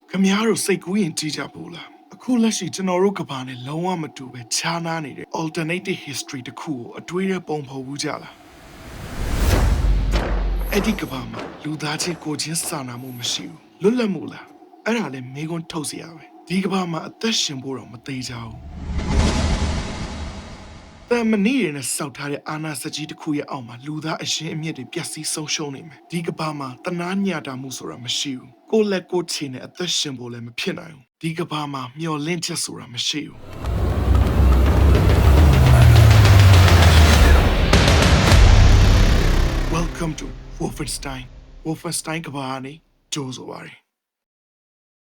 Kamiaro say Queen Tija Bula. A cool she Genoro Cabane, Loa Matube, Chanani, alternative history to cool, a Twitter bombo Wujala. Eddie Kabama, Ludachi Gojin Sana Mumashu, Lula Mula, Arale Megon Tosiawe, Digabama at the Shimbura Matejao. The Mani in a South Anna Sajita Kuya Alma, Luda Ashimia de Piasi social name, Digabama, the Nanya da Musura Mashu, go let go tin at the symbol and Pino, Digabama, Mio Lentasura Mashu. Welcome to Wolfenstein Kabani, Josowari.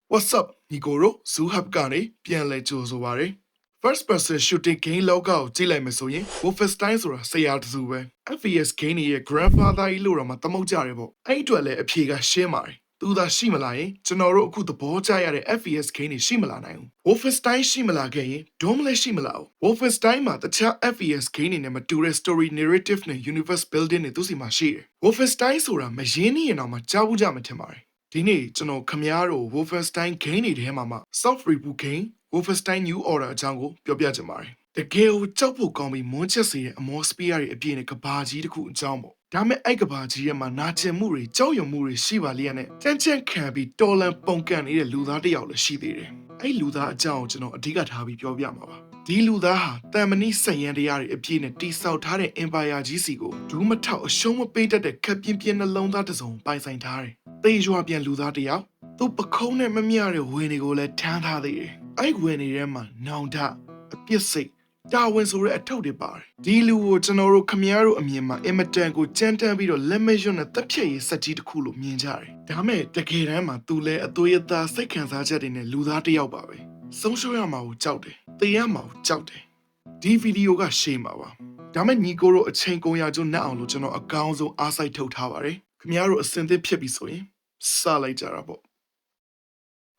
What's up, Nigoro, Suhabgani, Pianle Josowari? First person shooting game logo, Jile Mesoye, Wolfenstein Sura, say out Zube. FES Kani, grandfather Ilura Matamojaribo, Aidwele Epiga Shemari. Duda Shimalai, Genoro Kutupo Jaya FES Kani Shimalana. Wolfenstein Shimala Gay, Domle Shimalao. Wolfenstein Ma, the cha FES Kani and Mature story narrative ne universe building Tusimashi. Wolfenstein Sura, Majini and Ama Jawujamatemari. Dini, Jono Kamiaro, Wolfenstein Kani Hemama, Soft Reboot Kane. Wolfenstein New Order Jungle, Biobia The Gale Chopo Gombi Monchesi, a more speary a being a Kabaji the Coon Jumbo. Dame Agabaji and Manache Muri, Joyo Muri, Shiva Liane, Tenchen can be Dolan Bonkan in a Luda de Ola Shidi. A Luda Jono, a Digat Habi Biobiama. Di Luda, Damani Sayandi a being a D South Tare Empire Gisigo. Dumata, a Shoma Beta the Capimpian alone that is owned by Saint Harry. They Joabian Luda de Yao. To Pacone Mamiari Winnigo let Tanta there. I win it, man, now that a piece. Darwin's already told it bar. Dilu Genoro Camiaro Amima, Ematango, Genta Vido, Lemejon at the Pay, Sajid Kulu, Minjari. Dame, the Kerama, Tule, a Toyota, seconds are jet in a Ludati Albawe. Social Yama, Chowde, the Yama, Chowde. DVD got shame hour. Dame Nigoro, a chain going out now, Lugeno, a gonzo, as I told Hawari. Camiaro ascended Piabisoy. Salay Jarabo.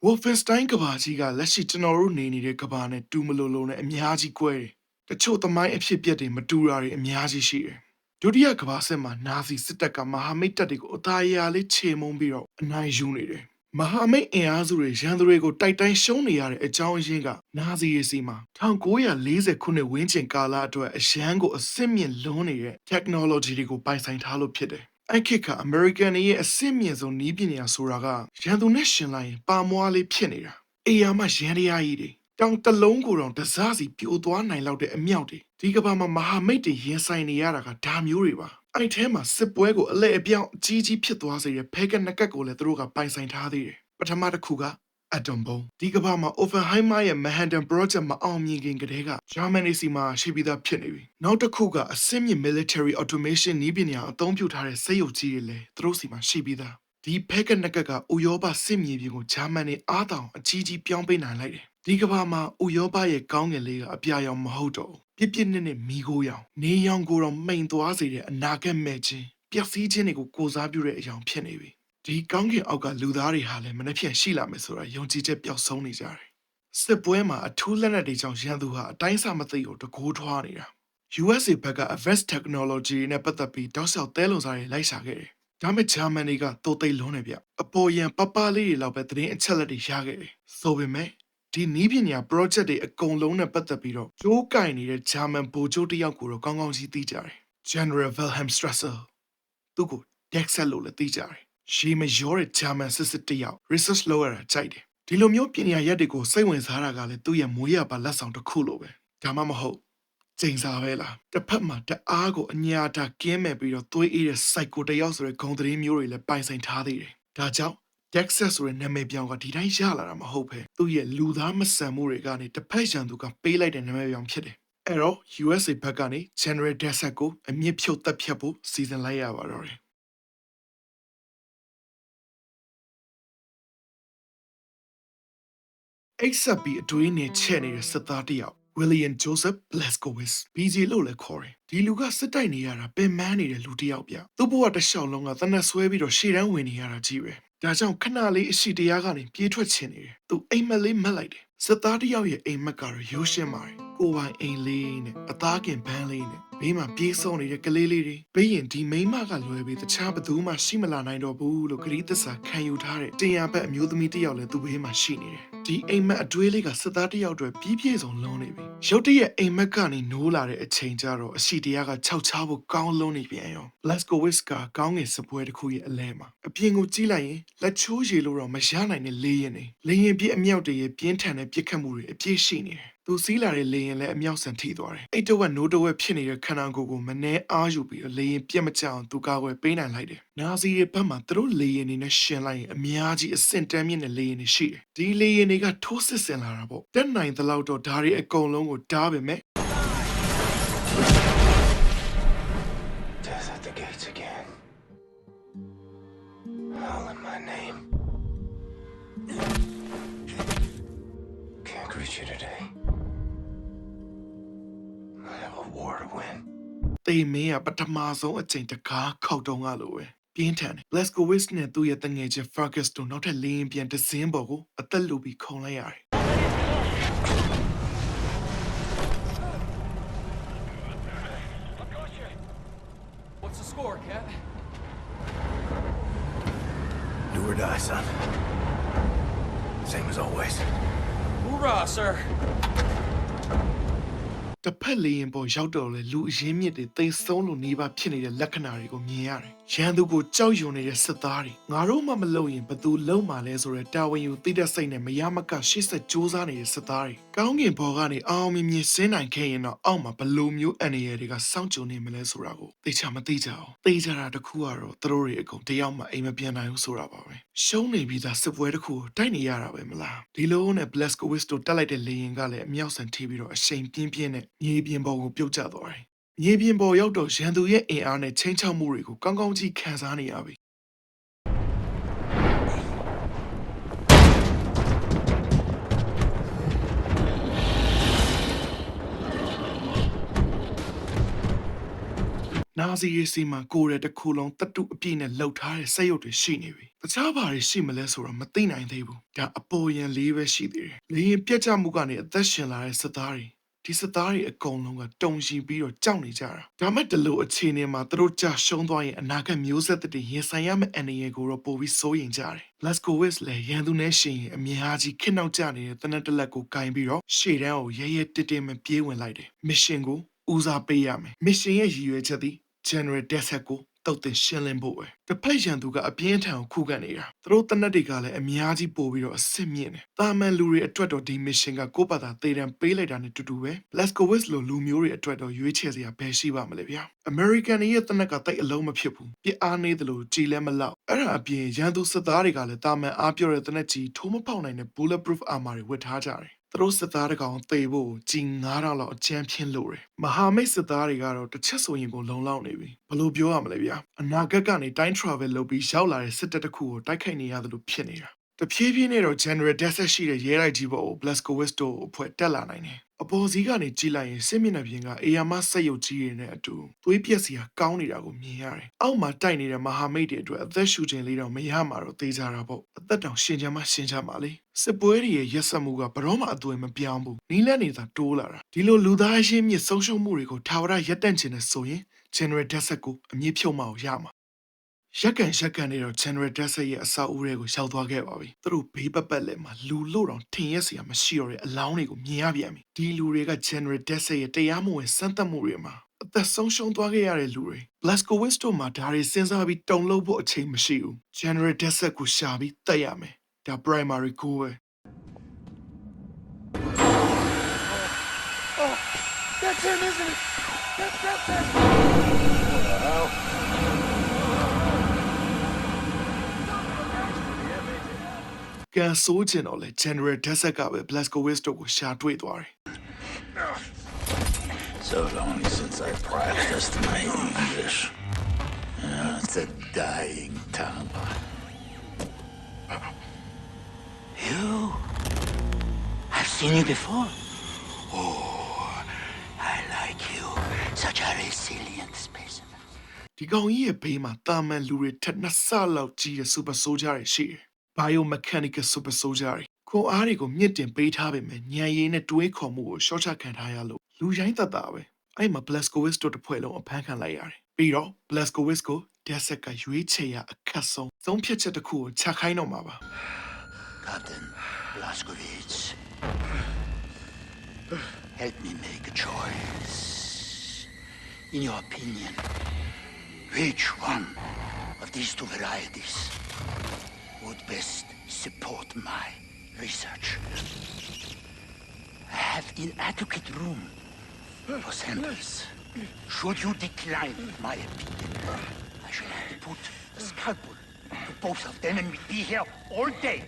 Wolfenstein Kabajiga, Leshi Genoro Nini de Cabane, Dumalone, and Miyaji Quay. The Chota Mai and Shipiati, Madurari, and Miyaji Sheer. Dudia Kabasema, Nazi Sitaka, Mahamed Tadik, Otaya, Leche Mombiro, and Nai Junide. Mahamed and Azure, Jandrego, Titan Shoniar, a John Jinga, Nazi Esima. Tangoya laser Kune Winchin Gala to a Shango, a Simian Lone, technology to go by Saint Halo Pide. I kick American a Simians on Nibinia Suraga, Jandonation line, Bamoale Pianera. Eyama Jandiaide. Down the longo on the Zazi, Pioduan, I loud a meowdy. Digabama Mahamedi, Yensai Yaraga, damn Uriba. I tema, Sepuego, Le Bian, Gigi Pietuazi, a pagan Nakago, let Droga by Saint Hadi. But a mother cougar. A dumbo. Digabama over Haimaya Mahandan Broja Ma Army Gingadega. Germanisima, she be the Pinevi. Now the cougar, a semi military automation Nibinia, don't you tire sayo chile, Drosima, she be the. The pagan Nakaga, Uyoba Simi, Germany, Adam, a Gigi Piambina lady. Digabama, Uyoba ye gong a leg, a Piaya Mahoto. Pippin in a Migoya. Ne young go on main to Azi, a Naga Meji. Piasi Genigo goes abure young Pinevi. The Gangi Oga Ludari Halem and a Pia Shila Mesura, Yonji Jepia Sony Jari. Sepoema, a 2 Lenadi Janduha, Daisa Mathio to Gotuania. USA Pega advanced technology in a patapi, Dosal Telosari Laisage. Dame Chamaniga, Tote Lonebia, a boy and Papa Lily Lopetri and Cheladi Shage. So we may. The Nibinia project a Gonlona Patapiro, Joe Kaini, a Chaman Bojo de Yakuro, Gongonji Tijari. General Wilhelm Strasser. Tugu, Dexalola Tijari. She majored Chaman Sisitia, research lower at Chide. Tilomio Pinia Yadigo, Saywins Haragale, Tuya Muya Balasang to Kulobe. Tamamaho. James Avela, the Pama, the Argo, Nyata, Game Biro, 2 years psycho de Yosre, Country Murray, by Saint Hadi. Tajao, Texas or Namabianga, did I jala, I'm a hope. Tuya Ludama Samurigani, the patient who can pay like an American kitty. Ero, USA Pagani, General Desaco, and Mipio Tapiapo, season layout. Exabi doing a chenny Satadia. William Joseph Blaskowitz, BJ Lola Corey. Diluga Sataniara, Ben Manny Lutiapia. Tubu at the show longer than a swaby or shit and winning Yara Jive. Dajan Canali is Shidiagani, Pietro Chenny. To Emily Melody. Satadia a Macari, Yoshimari. Go on a lean, attacking Panlene. ဘေးမှာပြေးဆုံးနေတဲ့ကလေးလေးတွေဘေးရင်ဒီမိန်းမကလွယ်ပြီးတခြားဘသူမှရှိမလာနိုင်တော့ဘူးလို့ဂရီးသစ္စာခံယူထားတဲ့တင်ရဘက်အမျိုးသမီးတစ်ယောက်လည်းသူ့ဘေးမှာရှိနေတယ်ဒီအိမ်မက်အတွေးလေးကစစ်သားတစ်ယောက်အတွက်ပြီးပြည့်စုံလုံးနေပြီရုတ်တရက်အိမ်မက်ကနေနိုးလာတဲ့အချိန်ကျတော့အရှိတရားကခြောက်ချားဖို့ကောင်းလုံးနေပြန်ရော Blaskowitz ကကောင်းငယ်စပွဲတစ်ခုရဲ့အလဲမှာအပြင်ကိုကြည့်လိုက်ရင်လက်ချိုးရည်လို့တော့မရနိုင်တဲ့လေရင်ပြည့်အမြောက်တွေရဲ့ပြင်းထန်တဲ့ပြစ်ခတ်မှုတွေအပြည့်ရှိနေတယ်သူစီးလာတဲ့လေရင်လည်းအမြောက်ဆန်ထိသွားတယ်။အိတ်တဝက်နိုးတဝက်ဖြစ်နေတဲ့ခန္ဓာကိုယ်ကိုမနှဲအားယူပြီးလေရင်ပြက်မကြအောင်သူကာကွယ်ပေးနိုင်လိုက်တယ်။နာဇီရဲ့ဘက်မှာသူတို့လေရင်တွေနဲ့ရှင်လိုက်ရင်အများကြီးအဆင့်တန်းမြင့်တဲ့လေရင်တွေရှိတယ်။ဒီလေရင်တွေကထိုးစစ်ဆင်လာတာပေါ့။တက်နိုင်သလောက်တော့ဓာရီအကုန်လုံးကိုတားပေမဲ့ Death at the gates again. All in my name. Can't greet you today. I have a war to win. တေမင်းကပထမဆုံးအချိန်တကားခောက်တုံးကလိုပဲပြင်းထန်တယ် Blaskowitz နဲ့သူ့ရဲ့တငယ်ချင်း Fergus တို့နောက်ထပ်လေရင်ပြန်တစ်စင်းပေါ်ကိုအသက်လူပြီးခုန်လိုက်ရတယ် What's the score, Cat? Do or die, son. Same as always. Hoorah, sir! တစ်ဖက်လေရင်ပေါ်ရောက်တော့လေလူအရင်းမြစ်တွေတိမ်ဆုံးလို့နေပါဖြစ်နေတဲ့လက္ခဏာတွေကိုမြင်ရတယ်။ရန်သူကိုကြောက်ရွံနေတဲ့စစ်သားတွေငါတို့မှမလုပ်ရင်ဘသူလုံမှလဲဆိုတဲ့တာဝန်ယူသိတဲ့စိတ်နဲ့မရမကရှေ့ဆက်စူးစမ်းနေတဲ့စစ်သားတွေကောင်းကင်ဘော်ကနေအောင်မြင်မြင်ဆင်းနိုင်ခဲ့ရင်တော့အောက်မှာဘလိုမျိုးအန်ရယ်တွေကစောင့်ကြုံနေမလဲဆိုတာကိုသိချမသိကြအောင်သိကြတာတခုကတော့သူတို့တွေအကုန်တယောက်မှအိမ်မပြန်နိုင်ဘူးဆိုတာပါပဲရှုံးနေပြီးသားစစ်ပွဲတစ်ခုကိုတိုက်နေရတာပဲမလားဒီလိုနဲ့ Blaskowitz တို့တက်လိုက်တဲ့လေရင်ကလည်းအမြောက်ဆန်ထိပြီးတော့အရှိန်ပြင်းပြင်းနဲ့မြေပြင်ပေါ်ကိုပြုတ်ကျသွားတယ်မြေပြင်ပေါ်ရောက်တော့ရန်သူရဲ့အင်အားနဲ့ချင်းချောက်မှုတွေကိုကောင်းကောင်းကြီးခံစားနေရပြီနာဇီရေးစီမှာကိုရဲတစ်ခုလုံးတတုအပြည့်နဲ့လှုပ်ထားတဲ့စက်ရုပ်တွေရှိနေပြီ။တခြားဘာတွေရှိမလဲဆိုတော့မသိနိုင်သေးဘူး။ဒါအပေါ်ယံလေးပဲရှိသေးတယ်။လေရင်ပြက်ကျမှုကနေအသက်ရှင်လာတဲ့စစ်သားတွေဒီစစ်သားတွေအကုန်လုံးကတုံရှိပြီးတော့ကြောက်နေကြတာ။ဒါမဲ့ဒီလိုအခြေအနေမှာသူတို့ကြာရှုံးသွားရင်အနာဂတ်မျိုးဆက်တွေရင်ဆိုင်ရမယ့်အန္တရာယ်ကိုတော့ပိုပြီးစိုးရိမ်ကြတယ်။ Blaskowitz လည်းရန်သူနဲ့ရှင်ရင်အများကြီးခစ်နောက်ကျနေတဲ့တနက်တလက်ကိုကင်ပြီးတော့ရှေ့တန်းကိုရဲရဲတစ်တစ်မပြေးဝင်လိုက်တယ်။ mission ကိုဦးစားပေးရမယ်။ mission ရဲ့ရည်ရွယ်ချက်သည် General Desert ကိုတုတ်တင်ရှင်းလင်းဖို့ပဲတစ်ဖက်ရန်သူကအပြင်းထန်ကိုခုခံနေတာသူတို့တနက်တွေကလည်းအများကြီးပို့ပြီးတော့အဆင့်မြင့်တယ်တာမန်လူတွေအတွက်တော့ဒီ mission ကကိုယ့်ဘာသာသေတံပေးလိုက်တာနဲ့တူတူပဲ Blaskowitz လိုလူမျိုးတွေအတွက်တော့ရွေးချယ်စရာဘယ်ရှိပါမလဲဗျာ American ရဲ့တနက်ကတိတ်အလုံးမဖြစ်ဘူးပြစ်အားနေတယ်လို့ကြည်လဲမလောက်အဲ့ဒါအပြင်ရန်သူစစ်သားတွေကလည်းတာမန်အားပြောတဲ့တနက်ကြီးထိုးမပေါက်နိုင်တဲ့ bulletproof armor တွေဝတ်ထားကြတယ်သူတို့စစ်သားတကောင်သေဖို့ကြီး9000လောက်အကျန်းဖြင်းလို့တယ်မဟာမိတ်စစ်သားတွေကတော့တစ်ချက်ဆိုရင်ကိုလုံလောက်နေပြီဘယ်လိုပြောရမလဲဗျာအနာဂတ်ကနေ time travel လုပ်ပြီးရောက်လာတဲ့စစ်တပ်တစ်ခုကိုတိုက်ခိုက်နေရတယ်လို့ဖြစ်နေတာတဖြည်းဖြည်းနဲ့တော့ General Desert ရှိတဲ့ရဲတိုက်ကြီးပေါ်ကို Blaskowitz တို့အဖွဲ့တက်လာနိုင်တယ်အပေါ်စီးကနေကြည့်လိုက်ရင်စစ်မျက်နှာပြင်ကအေယာမဆက်ရုပ်ကြီးတွေနဲ့အတူသွေးပြက်စီကကောင်းနေတာကိုမြင်ရတယ်။အောက်မှာတိုက်နေတဲ့မဟာမိတ်တွေအတွက်အသက်ရှူခြင်းလေးတော့မရမှာတော့သေချာတာပေါ့။အသက်တောင်ရှင်ချမ်းမှရှင်ချမ်းပါလေ။စစ်ပွဲတွေရဲ့ရက်စက်မှုကဘရောမှအသွင်မပြောင်းဘူး။နီးလန့်နေတာတိုးလာတာ။ဒီလိုလူသားရင်းမြစ်ဆုံးရှုံးမှုတွေကိုထာဝရရပ်တန့်ခြင်းနဲ့ဆိုရင် General Desert ကိုအမြင့်ဖြုတ်မအောင်ရမှာရက်ကန်နေတော့ General Desert ရဲ့အဆောက်အဦတွေကိုရောက်သွားခဲ့ပါပြီ။သူတို့ဘေးပတ်ပတ်လည်းမှာလူလို့တောင်ထင်ရစရာမရှိတော့တဲ့အလောင်းတွေကိုမြင်ရပြန်ပြီ။ဒီလူတွေက General Desert ရဲ့တရားမဝင်စမ်းသပ်မှုတွေမှာအသက်ဆုံးရှုံးသွားခဲ့ရတဲ့လူတွေ Blaskowitz တို့မှာဒါတွေစဉ်းစားပြီးတုံလို့ဖို့အချိန်မရှိဘူး။ General Desert ကိုရှာပြီးတက်ရမယ်။ဒါ primary goal ပဲ That's him, isn't it? That's him! Well. ကန်ဆိုးကျင်တော့လေ General Desert ကပဲ Blaskowitz တို့ကိုရှာတွေ့သွားတယ် So long since I practiced my English. It's a dying tongue. You? I've seen you before. Oh, I like you. Such a resilient specimen. ဒီကောင်ကြီးရဲ့ဘေးမှာတာမန်လူတွေထက်နှစ်ဆလောက်ကြီးတဲ့ super soldier တွေရှိတယ် biomechanical super soldier တွေခွန်အားတွေကိုမြင့်တင်ပေးထားပေမဲ့ညံရည်နဲ့တွေးခေါ်မှုကိုရှော့ချခံထားရလို့လူရိုင်းသက်တာပဲ အဲ့မှာ Blazkowicz တို့တစ်ဖွဲ့လုံးအဖမ်းခံလိုက်ရတယ်ပြီးတော့ Blazkowicz ကို Desert ကရွေးချယ်ရအခက်ဆုံးဖြတ်ချက်တစ်ခုကိုချခိုင်းတော့မှာပါ Captain Blazkowicz, help me make a choice. In your opinion, which one of these two varieties would best support my research? I have inadequate room for samples. Should you decline my opinion, I shall have to put a scalpel to both of them and we'll be here all day.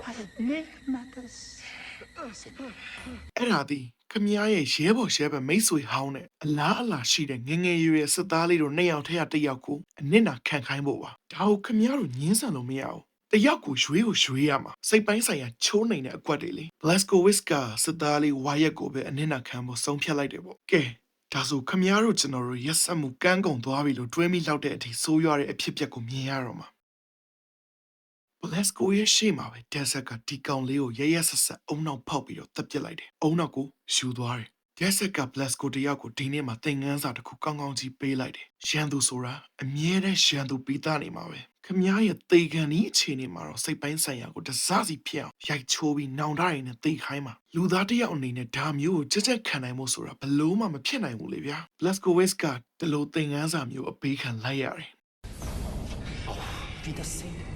I'll make matters simple. အဲ့ဒါဒီခမည်းရဲ့ရဲဘော်ရဲဘက်မိတ်ဆွေဟောင်းနဲ့အလားအလာရှိတဲ့ငငယ်ရွယ်စစ်သားလေးတို့နှစ်ယောက်ထက်တစ်ယောက်ကိုအနစ်နာခံခိုင်းဖို့ပါဒါကိုခမည်းတို့ညင်းဆန်လို့မရဘူးတယောက်ကိုရွေးရမှာစိတ်ပိုင်းဆိုင်ရာချိုးနေတဲ့အကွက်တွေလေ Blazkowicz ကစစ်သားလေးဝါရက်ကိုပဲအနစ်နာခံဖို့ဆုံးဖြတ်လိုက်တယ်ပေါ့ကဲဒါဆိုခမည်းတို့ကျွန်တော်တို့ရက်ဆက်မှုကန်းကုန်သွားပြီလို့တွေးမိလောက်တဲ့အထိဆိုးရွားတဲ့အဖြစ်အပျက်ကိုမြင်ရတော့မှာ Blazkowicz ရဲ့ရှေ့မှာပဲ Desert ကဒီကောင်လေးကိုရဲဆက်ဆက်အုံနောက်ဖောက်ပြီးတော့တပ်ပစ်လိုက်တယ်အုံနောက်ကိုယူသွားတယ် Desert က Blazkowicz တယောက်ကိုဒီနေ့မှာသင်ငန်းစာတစ်ခုကောင်းကောင်းကြီးပေးလိုက်တယ်ရန်သူဆိုတာအမြဲတမ်းရန်သူပြီးသားနေမှာပဲခမည်းရဲ့တေကန်ဒီအခြေအနေမှာတော့စိတ်ပိုင်းဆိုင်ရာကိုတစားစီဖြစ်အောင်ရိုက်ချိုးပြီးနောင်တရည်နဲ့တေခိုင်းမှာလူသားတယောက်အနေနဲ့ဒါမျိုးကိုကြက်ခံနိုင်ဖို့ဆိုတာဘလို့မှမဖြစ်နိုင်ဘူးလေဗျာ Blazkowicz ကဒီလိုသင်ငန်းစာမျိုးအပေးခံလိုက်ရတယ် Wiedersehen.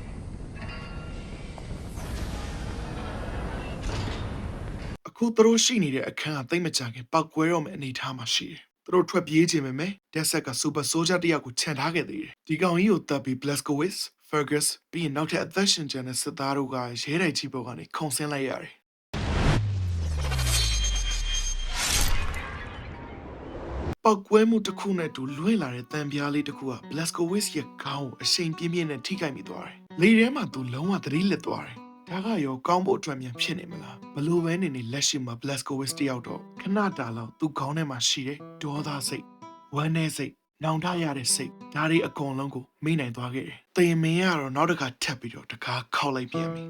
အခုသူတို့ရှိနေတဲ့အခန်းကတိတ်မကြခင်ပောက်ကွဲတော့မယ့်အနေအထားမှာရှိတယ်။သူတို့ထွက်ပြေးခြင်းပဲမယ်။ Desert က Super Soldier တယောက်ကိုခြံထားခဲ့သေးတယ်။ဒီကောင်ကြီးကိုတပ်ပြီး Blazkowicz, Fergus ပြီးရင်နောက်ထပ်အသက်ရှင်ကျန်တဲ့စစ်သားတို့ကရဲတိုက်ကြီးပေါ်ကနေခုန်ဆင်းလိုက်ရတယ်။ပောက်ကွဲမှုတစ်ခုနဲ့တူလွင့်လာတဲ့တံပြားလေးတစ်ခုက Blazkowicz ရဲ့ခေါင်းကိုအရှိန်ပြင်းပြင်းနဲ့ထိခိုက်မိသွားတယ်။လေထဲမှာသူလုံးဝသတိလစ်သွားတယ်။ဒါကရောကောင်းဖို့အတွက်မြန်ဖြစ်နေမလားဘလို့ပဲနေလက်ရှိမှာ Blazkowicz တယောက်တော့ခဏတာလောက်သူ့ခေါင်းထဲမှာရှိတဲ့ဒေါသစိတ်ဝမ်းနည်းစိတ်နောင်တရတဲ့စိတ်ဒါတွေအကုန်လုံးကိုမိနိုင်သွားခဲ့တယ်။တေမင်းကတော့နောက်တစ်ခါထပ်ပြီးတော့တကားခောက်လိုက်ပြန်ပြီ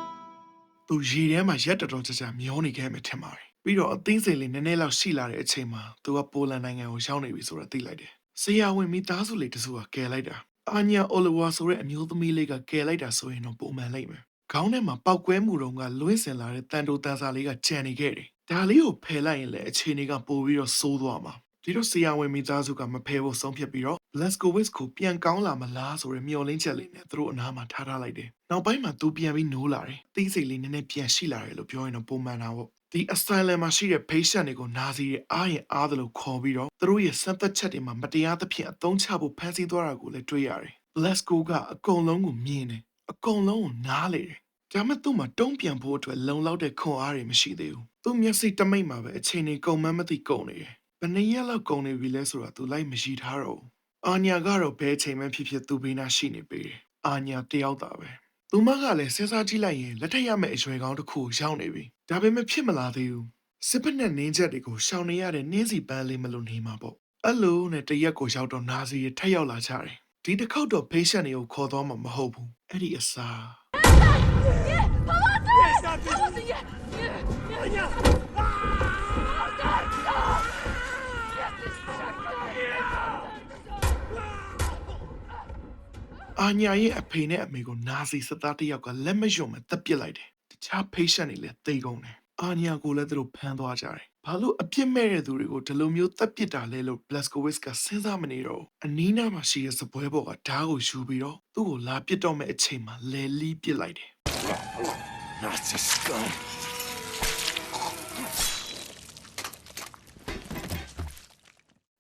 ။သူရေထဲမှာရက်တော်ကြာမျောနေခဲ့မှထင်ပါတယ်။ပြီးတော့အသိစိတ်လေးနည်းနည်းလောက်ရှိလာတဲ့အချိန်မှာသူကပိုလန်နိုင်ငံကိုရောက်နေပြီဆိုတာသိလိုက်တယ်။ဆရာဝန်မိသားစုလေးတစုကကယ်လိုက်တာ။အာညာအိုလဝါဆိုတဲ့အမျိုးသမီးလေးကကယ်လိုက်တာဆိုရင်တော့ပုံမှန်လိုက်မယ်။ခေါင်းထဲမှာပောက်ကွဲမှုတုန်းကလွင့်စင်လာတဲ့တန်တိုတန်စာလေးကကြံနေခဲ့တယ်။ဒါလေးကိုဖယ်လိုက်ရင်လည်းအခြေအနေကပိုပြီးတော့ဆိုးသွားမှာ။ဒီတော့ဆရာဝန်မိသားစုကမဖယ်ဖို့ဆုံးဖြတ်ပြီးတော့ Blazkowicz ကိုပြန်ကောင်းလာမလားဆိုတဲ့မျှော်လင့်ချက်လေးနဲ့သူတို့အနားမှာထားလိုက်တယ်။နောက်ပိုင်းမှာသူပြန်ပြီးနိုးလာတယ်။သိစိတ်လေးနည်းနည်းပြန်ရှိလာတယ်လို့ပြောရင်တော့ပုံမှန်တာပေါ့။ဒီ asylum မှာရှိတဲ့ patient တွေကိုနာစီရဲ့အားရင်အားသလိုခေါ်ပြီးတော့သူတို့ရဲ့စမ်းသပ်ချက်တွေမှာမတရားသဖြင့်အသုံးချဖို့ဖန်ဆီးသွားတာကိုလည်းတွေ့ရတယ်။ Blazkowicz ကအကုန်လုံးကိုမြင်တယ်။အကုန်လုံးကိုနားလေတယ်။ဒါမှသူ့မှာတုံးပြန်ဖို့အတွက်လုံလောက်တဲ့ခွန်အားတွေမရှိသေးဘူး။သူ့မျက်စိတမိတ်မှာပဲအချိန်တွေကုန်မှန်းမသိကုန်နေတယ်။ဘယ်နှစ်ရက်လောက်ကုန်နေပြီလဲဆိုတာသူလိုက်မရှိထားတော့ဘူး။အာညာကတော့ဘယ်အချိန်မှဖြစ်ဖြစ်သူ့ဘေးနားရှိနေပေတယ်။အာညာတယောက်သာပဲ။သူမကလည်းစဉ်းစားကြည့်လိုက်ရင်လက်ထက်ရမယ့်အရွယ်ကောင်းတစ်ခုကိုရောက်နေပြီ။ဒါပေမဲ့ဖြစ်မလာသေးဘူး။စစ်ဖက်နဲ့နင်းချက်တွေကိုရှောင်နေရတဲ့နင်းစီပန်းလေးမလို့နေမှာပေါ့။အဲ့လိုနဲ့တရက်ကိုရောက်တော့နာစီရထက်ရောက်လာကြတယ်။ဒီတစ်ခေါက်တော့ patient တွေကိုခေါ်သွားမှာမဟုတ်ဘူး။အဲ့ဒီအစား အာညာရဲ့အဖေနဲ့အမေကိုနာစီစစ်သားတစ်ယောက်ကလက်မယွံမဲ့တပ်ပစ်လိုက်တယ်။တခြား patient တွေလည်းသိကုန်တယ်။အာညာကိုလည်းသူတို့ဖမ်းသွားကြတယ်။ဘာလို့အပြစ်မဲ့တဲ့သူတွေကိုဒီလိုမျိုးတပ်ပစ်တာလဲလို့ Blazkowicz ကစဉ်းစားမနေတော့အနီးနားမှာရှိတဲ့စပွဲပေါ်ကဓားကိုယူပြီးတော့သူ့ကိုလာပစ်တော့မဲ့အချိန်မှာလဲလီးပစ်လိုက်တယ်။ Nazi scum.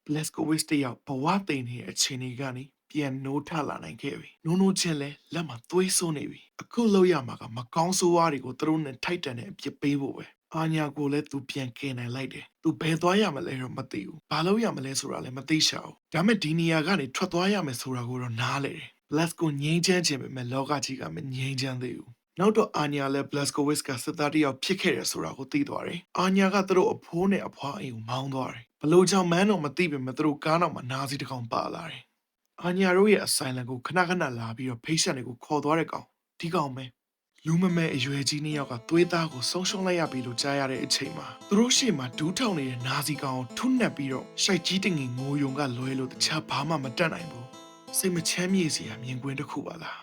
Blazkowicz တယောက်ဘဝသိနေတဲ့အချိန်တွေကနေပြန်နိုးထလာနိုင်ခဲ့ပြီ။နိုးချင်းလဲလက်မှာသွေးဆိုးနေပြီ။အခုလောက်ရမှာကမကောင်းဆိုးဝါးတွေကိုသူတို့နဲ့ထိုက်တန်တဲ့အပြစ်ပေးဖို့ပဲ။အာညာကိုလည်းသူပြန်ကယ်နိုင်လိုက်တယ်။သူဘယ်သွားရမလဲတော့မသိဘူး။ဘာလို့ရမလဲဆိုတာလည်းမသိရှာဘူး။ဒါမဲ့ဒီနေရာကနေထွက်သွားရမယ်ဆိုတာကိုတော့နားလေတယ်။ Blazkowicz ငြိမ်းချမ်းခြင်းပဲမဲ့လောကကြီးကမငြိမ်းချမ်းသေးဘူး။နောက်တော့အာညာလည်း Blazkowicz ကစစ်သားတယောက်ဖြစ်ခဲ့တယ်ဆိုတာကိုသိသွားတယ်။အာညာကသူတို့အဖိုးနဲ့အဖွားအိမ်ကိုမောင်းသွားတယ်။ဘလို့ကြောင့်မန်းတော့မသိပေမဲ့သူတို့ကားနောက်မှာနာစီတစ်ကောင်ပါလာတယ်။အာညာတို့ရဲ့ asylum ကိုခဏခဏလာပြီးတော့ patient တွေကိုခေါ်သွားတဲ့ကောင်ဒီကောင်ပဲ လူမမဲအရွယ်ကြီးနှစ်ယောက်ကသွေးသားကိုဆုံးရှုံးလိုက်ရပြီလို့ကြားရတဲ့အချိန်မှာသူတို့ရှေ့မှာဒူးထောင်နေတဲ့နာဇီကောင်ကိုထုနှက်ပြီးတော့ရှိုက်ကြီးတငင်ငိုယုံကလွဲလို့တခြားဘာမှမတတ်နိုင်ဘူးစိတ်မချမ်းမြေ့စရာမြင်ကွင်းတစ်ခုပါလား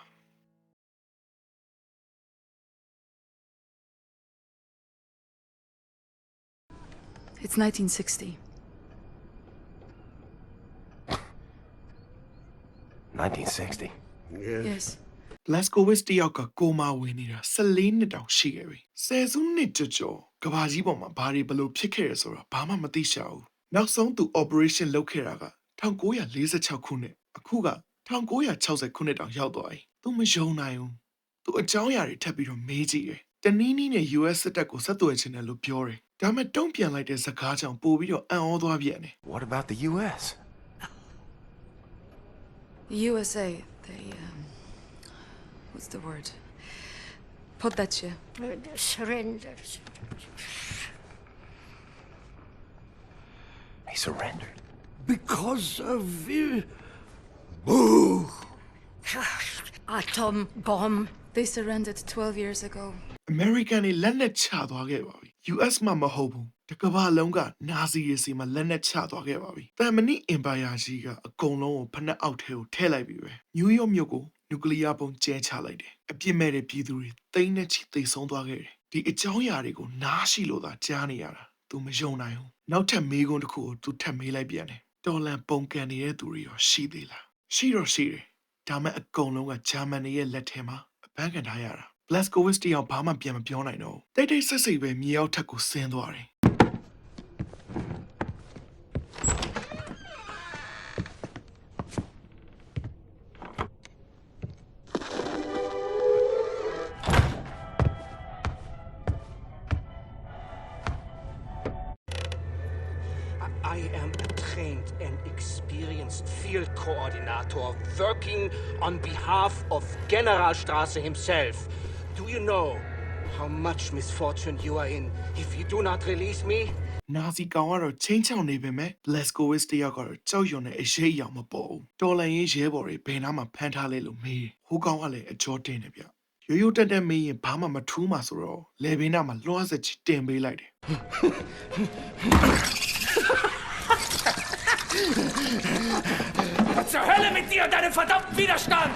It's 1960. 1960. Yes. Blaskowitz တယောက်ကကိုမာဝင်နေတာ14နှစ်တောင်ရှိခဲ့ပြီ။ဆယ်စုနှစ်ကျော်ကဘာကြီးပေါ်မှာဘာတွေဘလို့ဖြစ်ခဲ့ရဆိုတော့ဘာမှမသိရှာဘူး။နောက်ဆုံးသူ operation လုပ်ခဲ့တာက1946ခုနှစ်အခုက1960ခုနှစ်တောင်ရောက်သွားပြီ။ तू မယုံနိုင်ဘူး။ तू အကြောင်းအရာတွေထပ်ပြီးတော့မေးကြည့်တယ်။တနည်းနည်းနဲ့ US စစ်တပ်ကိုဆက်သွယ်ချင်တယ်လို့ပြောတယ်။ဒါပေမဲ့တုံ့ပြန်လိုက်တဲ့စကားကြောင့်ပို့ပြီးတော့အံ့ဩသွားပြန်တယ် What about the U.S.? The USA, they, what's the word? Poddacie. Surrender. He surrendered. Because of Boo! Atom bomb. They surrendered 12 years ago. American တွေလက်နက်ချသွားခဲ့ပါပြီ။ US မှာမဟုတ်ဘူး။တကမ္ဘာလုံးကနာဇီတွေစီမှာလက်နက်ချသွားခဲ့ပါပြီ။တမ်မနီအင်ပါယာကြီးကအကုန်လုံးကိုဖက်နှက်အောက်ထဲကိုထည့်လိုက်ပြီပဲ။နယူးယောက်မြို့ကိုနျူကလ িয়ার ဘုံကျဲချလိုက်တယ်။အပြစ်မဲ့တဲ့ပြည်သူတွေတိတ်နဲ့ချီသိဆုံးသွားခဲ့တယ်။ဒီအကြောင်းအရာတွေကိုနားရှိလို့သာကြားနေရတာ။ तू မယုံနိုင်ဘူး။နောက်ထပ်မေးခွန်းတစ်ခုကို तू ထပ်မေးလိုက်ပြန်တယ်။တော်လန်ပုံကန်နေတဲ့သူတွေရောရှိသေးလား။ရှိတော့ရှိတယ်။ဒါမဲ့အကုန်လုံးကဂျာမန်တွေရဲ့လက်ထဲမှာအပန်းခံထားရတာ။ Blaskowitz တယောက်ဘာမှပြန်မပြောနိုင်တော့ဘူးတိတ်ဆိတ်ဆိတ်ပဲမြေအောက်ထက်ကိုဆင်းသွားတယ် I am a trained and experienced field coordinator working on behalf of Generalstraße himself. Do you know how much misfortune you are in if you do not release me? နာဇီကောင်ကတော့ချင်းချောင်နေပေမဲ့ Blaskowitz တယောက်ကတော့ကြောက်ရွံ့တဲ့အရေးအယောင်မပေါ်ဘူးတော်လန်ရေးရဲဘော်တွေဘယ်နာမှဖမ်းထားလဲလို့မေးတယ်ဟိုကောင်ကလည်းအကြောတင်းတယ်ဗျရိုးရိုးတက်တက်မေးရင်ဘာမှမထူးမှဆိုတော့လေဘေးနားမှာလွှမ်းဆက်ချတင်ပေးလိုက်တယ် Zur Hölle mit dir und deinem verdammten Widerstand!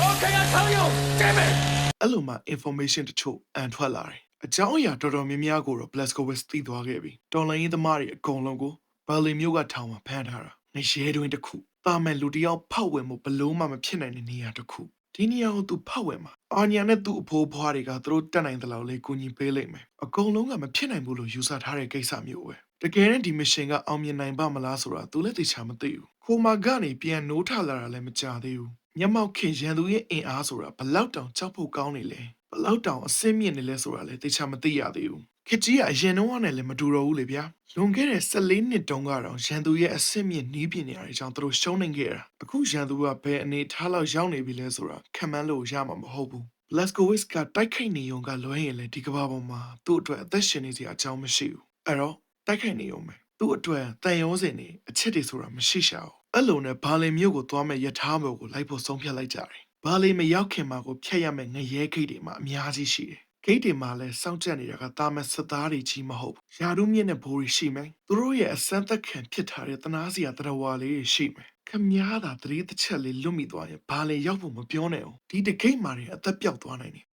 Okay, I'll tell you! Damn it! အဲ့လိုမှ information တချို့အန်ထွက်လာတယ်အကြောင်းအရာတော်တော်များများကိုတော့ Blaskowitz သိသွားခဲ့ပြီတော်လန်ရေးသမားတွေအကုန်လုံးကိုဘာလီမျိုးကထောင်မှာဖမ်းထားတာငရဲတွင်တစ်ခုတာမဲ့လူတယောက်ဖောက်ဝင်မှုဘလို့မှမဖြစ်နိုင်တဲ့နေရာတစ်ခုဒီနေရာကိုသူဖောက်ဝင်မှာအာညာနဲ့သူ့အဖိုးဖွားတွေကသူတို့တက်နိုင်တဲ့လောက်လေးကူညီပေးလိုက်မယ်အကုန်လုံးကမဖြစ်နိုင်ဘူးလို့ယူဆထားတဲ့ကိစ္စမျိုးပဲတကယ်နဲ့ဒီ mission ကအောင်မြင်နိုင်ပါမလားဆိုတာသူလည်းသိချာမသိဘူးခိုမာကနေပြန်နိုးထလာတာလည်းမကြသေးဘူးမျက်မှောက်ခင်ရန်သူရဲ့အင်အားဆိုတာဘလောက်တောင်ကြောက်ဖို့ကောင်းနေလဲဘလောက်တောင်အဆင့်မြင့်နေလဲဆိုတာလည်းသိချာမသိရသေးဘူးခစ်ကြီးကအရင်တော့နဲ့လည်းမတူတော့ဘူးလေဗျာလွန်ခဲ့တဲ့14နှစ်တုန်းကတော့ရန်သူရဲ့အဆင့်မြင့်နီးပြနေရတဲ့ကြောင့်သူတို့ရှုံးနေခဲ့တာအခုရန်သူကဘယ်အနေထားလောက်ရောက်နေပြီလဲဆိုတာခံမှန်းလို့ရမှာမဟုတ်ဘူး Blaskowitz ကတိုက်ခိုက်နေုံကလွဲရင်လည်းဒီကမ္ဘာပေါ်မှာသူ့အတွက်အသက်ရှင်နေစရာအကြောင်းမရှိဘူးအဲ့တော့တိုက်ခိုက်နေုံပဲသူ့အတွက်တန်ရုံးစင်နေအချစ်တွေဆိုတာမရှိရှာဘူးအဲ့လိုနဲ့ဘာလင်မြို့ကိုသွားမဲ့ယထာမျိုးကိုလိုက်ဖို့ဆုံးဖြတ်လိုက်ကြတယ်ဘာလင်မရောက်ခင်မှာကိုဖျက်ရမယ့်ငရဲခိတ်တွေမှာအများကြီးရှိတယ်ဂိတ်တွေမှာလည်းစောင့်ကြပ်နေတာကတာမန်စစ်သားတွေကြီးမဟုတ်ဘူးယာရုမြင့်တဲ့ဘိုးတွေရှိမယ်သူတို့ရဲ့အစမ်းသက်ခံဖြစ်ထားတဲ့တနာစရာတရဝါလေးတွေရှိမယ်ခမားသာတရေတစ်ချက်လေးလွတ်မိသွားရင်ဘာလဲရောက်ဖို့မပြောနဲ့အောင်ဒီတဂိတ်မှာတွေအသက်ပြောက်သွားနိုင်တယ်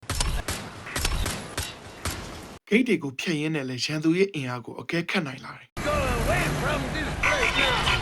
ဂိတ်တွေကိုဖျက်ရင်းနဲ့လည်းရန်သူရဲ့အင်အားကိုအကဲခတ်နိုင်လာတယ် Go away from this place now!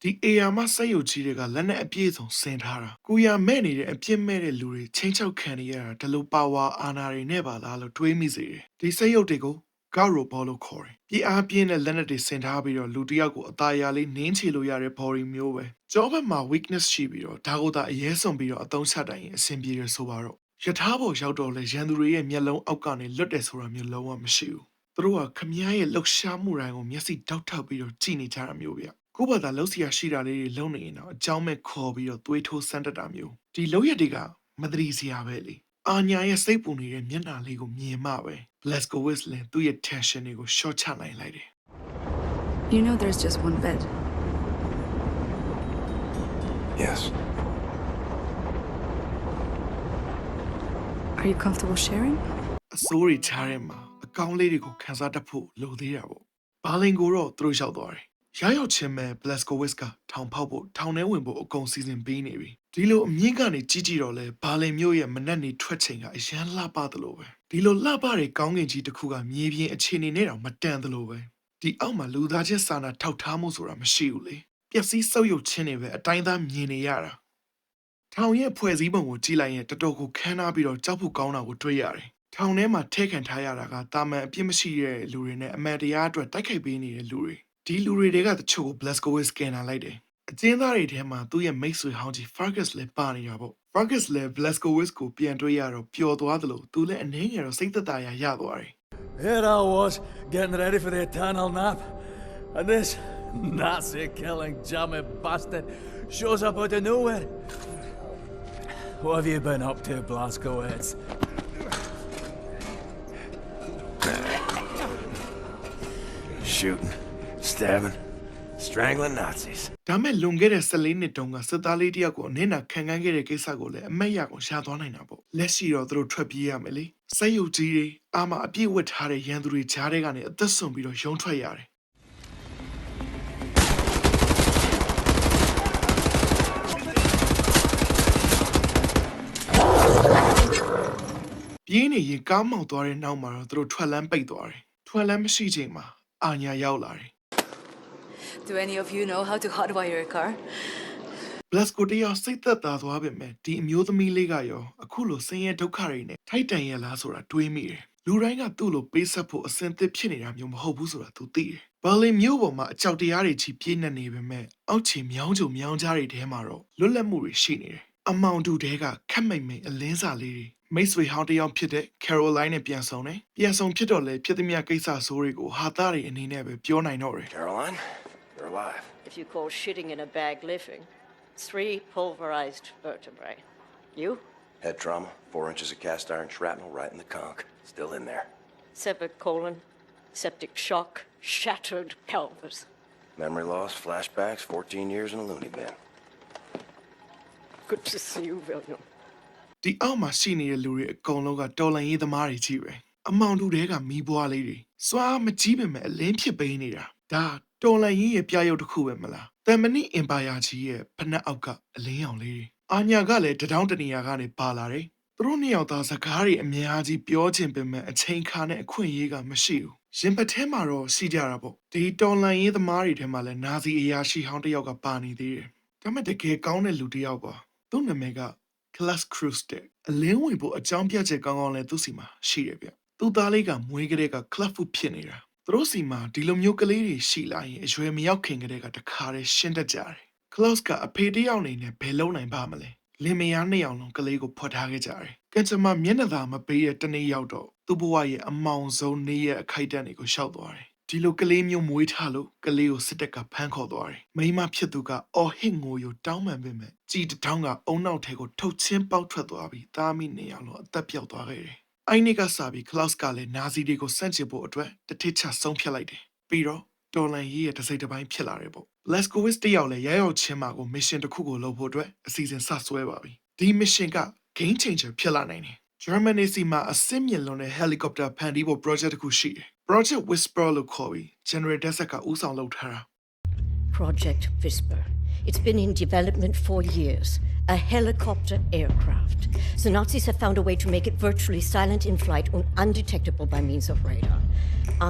ဒီအေယာမဆက်ရုပ်ကြီးတွေကလက်နဲ့အပြည့်စုံဆင်ထားတာကိုရမဲ့နေတဲ့အပြစ်မဲ့တဲ့လူတွေချင်းချောက်ခံနေရတာဒီလိုပါဝါအာဏာတွေနဲ့ပါလားလို့တွေးမိစေတယ်ဒီဆက်ရုပ်တွေကိုကောက်ရိုဘောလို့ခေါ်တယ်ပြအားပြင်းတဲ့လက်နက်တွေဆင်ထားပြီးတော့လူတစ်ယောက်ကိုအသားရလေးနင်းချလို့ရတဲ့ body မျိုးပဲကြောဘက်မှာ weakness ရှိပြီးတော့ဒါကိုသာအရေးဆုံးပြီးတော့အသုံးချတိုင်းရင်အဆင်ပြေရဆိုပါတော့ယထာဘောရောက်တော့လေရန်သူတွေရဲ့မျက်လုံးအောက်ကနေလွတ်တယ်ဆိုတာမျိုးလုံးဝမရှိဘူးသူတို့ကခမည်းရဲ့လှုပ်ရှားမှုတိုင်းကိုမျက်စိတောက်ထောက်ပြီးတော့ကြည့်နေကြတာမျိုးဗျ ကိုဘာသာလှုပ်ရှားရှိတာလေးတွေလုံနေရင်တော့အကြောင်းမဲ့ခေါ်ပြီးတော့သွေးထိုးစမ်းတက်တာမျိုးဒီလုံရက်တွေကမသတိစရာပဲလေအာညာရဲ့စိတ်ပူနေတဲ့မျက်နှာလေးကိုမြင်မှပဲ Blaskowitz လည်းသူ့ရဲ့ tension တွေကို short ချနိုင်လိုက်တယ် You know there's just one bed. Yes. Are you comfortable sharing? အစိုးရချားထဲမှာအကောင်းလေးတွေကိုခန်းစားတတ်ဖို့လိုသေးတာပေါ့ဘာလင်ကိုတော့သူတို့ရောက်သွားတယ်ရရောက်ချင်းမဲ့ Blaskowitz ကထောင်ဖောက်ဖို့ထောင်ထဲဝင်ဖို့အကုန်စီစဉ်ပေးနေပြီဒီလိုအမြင့်ကနေကြီးကြီးတော့လဲဘာလင်မျိုးရဲ့မနက်နေထွက်ချိန်ကအရန်လှပသလိုပဲဒီလိုလှပတဲ့ကောင်းကင်ကြီးတစ်ခုကမြေပြင်အခြေအနေနဲ့တော့မတန်သလိုပဲဒီအောက်မှာလူသားချင်းစာနာထောက်ထားမှုဆိုတာမရှိဘူးလေပျက်စီးဆုပ်ယုပ်ခြင်းတွေပဲအတိုင်းသားမြင်နေရတာထောင်ရဲ့ဖွဲ့စည်းပုံကိုကြည့်လိုက်ရင်တော်တော်ကိုခမ်းနားပြီးတော့ကြောက်ဖို့ကောင်းတာကိုတွေ့ရတယ်ထောင်ထဲမှာထဲခံထားရတာကတာမန်အပြစ်မရှိတဲ့လူတွေနဲ့အမှန်တရားအတွက်တိုက်ခိုက်ပေးနေတဲ့လူတွေဒီလူတွေကတချို့ကို Blaskowitz စကန်နာလိုက်တယ်အကျဉ်းသားတွေထဲမှာသူ့ရဲ့မိတ်ဆွေဟောင်းကြီး Fergus လည်းပါနေတာပေါ့ Fergus လည်း Blaskowitz ကိုပြန်တွေ့ရတော့ပျော်သွားသလိုသူလည်းအနေငယ်တော့စိတ်သက်သာရသွားတယ် Here I was, getting ready for the eternal nap. And this Nazi-killing jammy bastard shows up out of nowhere. What have you been up to, Blaskowitz? Shooting, stabbing, strangling Nazis. ဒါမဲ့လွန်ခဲ့တဲ့14နှစ်တုန်းကစစ်သားလေးတယောက်ကိုအနစ်နာခံခံခဲ့တဲ့ကိစ္စကိုလည်းအမက်ရအောင်ရှာသွားနိုင်တာပေါ့လက်ရှိတော့သူတို့ထွက်ပြေးရမယ်လေစိတ်ယုတ်ကြီးတွေအာမအပြည့်ဝတ်ထားတဲ့ရန်သူတွေကြားထဲကနေအသက်ဆုံးပြီးတော့ရုံထွက်ရတယ်ပြင်းနေရင်ကားမောက်သွားတဲ့နောက်မှာတော့သူတို့ထွက်လန်းပိတ်သွားတယ်ထွက်လန်းမရှိချိန်မှာအာညာရောက်လာတယ် Do any of you know how to hotwire a car? Blasko တယောက်စိတ်သက်သာသွားပြီမဲ့ဒီအမျိုးသမီးလေးကရောအခုလိုဆင်းရဲဒုက္ခတွေနဲ့ထိုက်တန်ရလားဆိုတာတွေးမိတယ်လူတိုင်းကသူ့လိုပေးဆက်ဖို့အစင်သစ်ဖြစ်နေတာမျိုးမဟုတ်ဘူးဆိုတာသူသိတယ်ဘာလင်မျိုးပေါ်မှာအကြောက်တရားတွေချီပြည့်နေနေပေမဲ့အောက်ခြေမြောင်းကြုံမြောင်းကြားတွေထဲမှာတော့လွတ်လပ်မှုတွေရှိနေတယ်အမောင်တူတဲကခက်မိတ်မိတ်အလင်းစာလေးတွေမိတ်ဆွေဟောင်းတယောက်ဖြစ်တဲ့ Caroline နဲ့ပြန်ဆောင်တယ်ပြန်ဆောင်ဖြစ်တော့လေဖြစ်သမျှကိစ္စဆိုးတွေကိုဟာသားတွေအနေနဲ့ပဲပြောနိုင်တော့တယ် Caroline, you're alive. If you call shitting in a bag living, 3 pulverized vertebrae. You? Head trauma, 4 inches of cast iron shrapnel right in the conch. Still in there. Severed colon, septic shock, shattered pelvis. Memory loss, flashbacks, 14 years in a loony bin. Good to see you, William. ဒီအောက်မှာရှိနေတဲ့လူတွေအကုန်လုံးကတော်လန်ရေးသမားတွေကြီးပဲအမောင်တူတွေကမီးပွားလေးတွေစွာမကြီးပေမဲ့အလင်းဖြစ်ပေးနေတာဒါတော်လန်ရေးရဲ့ပြရုပ်တစ်ခုပဲမလားတမနီအင်ပါယာကြီးရဲ့ဖနက်အောက်ကအလင်းရောင်လေးတွေအာညာကလည်းတထောင်းတနေရာကနေပါလာတယ်သူတို့နှစ်ယောက်သားစကားတွေအများကြီးပြောချင်ပေမဲ့အချိန်ခါနဲ့အခွင့်အရေးကမရှိဘူးရင်ပတ်ထဲမှာတော့ရှိကြတာပေါ့ဒီတော်လန်ရေးသမားတွေထဲမှာလည်းနာဇီအရာရှိဟောင်းတစ်ယောက်ကပါနေသေးတယ်ဒါပေမဲ့တကယ်ကောင်းတဲ့လူတစ်ယောက်ပါသူ့နာမည်ကClass Cruise တဲ့အလင်းဝင်ဖို့အကြောင်းပြချက်ကောင်းကောင်းလဲသူ့စီမှာရှိတယ်ဗျသူ့သားလေးကမွေးကလေးက Club Food ဖြစ်နေတာသူတို့စီမှာဒီလိုမျိုးကလေးတွေရှိလာရင်အရွယ်မရောက်ခင်ကတည်းကတခါတည်းရှင်းတတ်ကြတယ် Klaus ကအဖေတယောက်နေနဲ့ဘယ်လုံးနိုင်ပါမလဲလင်မယားနှစ်ယောက်လုံးကလေးကိုဖွက်ထားခဲ့ကြတယ်ကင်ချမမျက်နှာသာမပေးတဲ့တနေ့ရောက်တော့သူ့ဘဝရဲ့အမောင်ဆုံးနေ့ရဲ့အခိုက်အတန့်တွေကိုရှောက်သွားတယ်ဒီလိုကလေးမျိုးမွေးထားလို့ကလေးကိုစစ်တပ်ကဖမ်းခေါ်သွားတယ်မိန်းမဖြစ်သူကအော်ဟစ်ငိုယိုတောင်းပန်ပေမဲ့ကြည်တောင်းကအုံနောက်ထဲကိုထုတ်ချင်းပေါက်ထွက်သွားပြီးသားမိနေအောင်လို့အသက်ပြောက်သွားခဲ့တယ်အိုင်နီကစားပြီး Klaus ကလည်းနာဇီတွေကိုစန့်ကျင်ဖို့အတွက်တထစ်ချဆုံးဖြတ်လိုက်တယ်ပြီးတော့တော်လန်ရေးရဲ့တစ်စိတ်တစ်ပိုင်းဖြစ်လာတယ်ပေါ့ Blaskowitz တယောက်လည်းရရောက်ချင်းမှာကို mission တစ်ခုကိုလုပ်ဖို့အတွက်အစီအစဉ်စဆွဲပါပြီဒီ mission က game changer ဖြစ်လာနိုင်တယ် Germany စီမှာအစင်းမြင့်လွန်တဲ့ helicopter ဖန်တီးဖို့ project တစ်ခုရှိတယ် Project Whisper လို့ခေါ်ပြီး General Desert ကဦးဆောင်လုပ်ထားတာ Project Whisper. It's been in development for years. A helicopter aircraft. The Nazis have found a way to make it virtually silent in flight and undetectable by means of radar.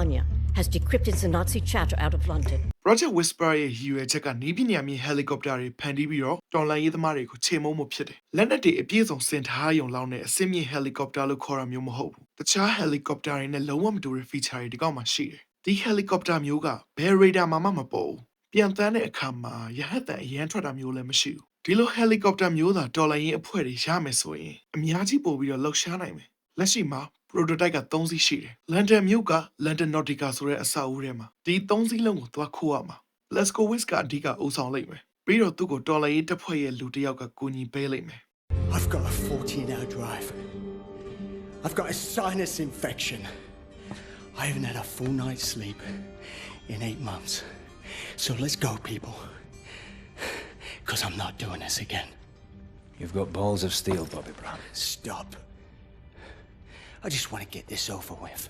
Anya has decrypted the Nazi chatter out of London. Project Whisper ရဲ့ရည်ရွယ်ချက်ကနီးပညာမြေ helicopter တွေဖန်တီးပြီးတော့တော်လန်ရေးသမားတွေကိုချိန်မုံမှုဖြစ်တယ်။လက်နက်တွေအပြည့်စုံဆင်ထားရုံလောက်နဲ့အစင်းမြင့် helicopter လို့ခေါ်တာမျိုးမဟုတ်ဘူး။တခြား helicopter တွေနဲ့လုံးဝမတူတဲ့ feature တွေဒီကောက်မှာရှိတယ်။ဒီ helicopter မျိုးကဘယ် radar မှမပေါ်ဘူး။ပြန်တန်းတဲ့အခါမှာရဟတ်တန်အရန်ထွက်တာမျိုးလည်းမရှိဘူး။ဒီလို helicopter မျိုးသာတော်လန်ရေးအဖွဲ့တွေရမယ်ဆိုရင်အများကြီးပို့ပြီးတော့လှုပ်ရှားနိုင်မယ်။လက်ရှိမှာ prototype က3စီးရှိတယ်။ London မြို့က London Nautica ဆိုတဲ့အဆောက်အဦထဲမှာဒီ3စီးလုံးကိုသွားခိုးရမှာ Blaskowitz ကအဓိကဦးဆောင်လိုက်မယ်ပြီးတော့သူ့ကိုတော်လိုင်းရေးတပ်ဖွဲ့ရဲ့လူတစ်ယောက်ကကူညီပေးလိုက်မယ် I've got a 14-hour drive. I've got a sinus infection. I haven't had a full night's sleep in 8 months. So let's go, people. Because I'm not doing this again. You've got balls of steel, Bobby Brown. Stop. I just want to get this over with.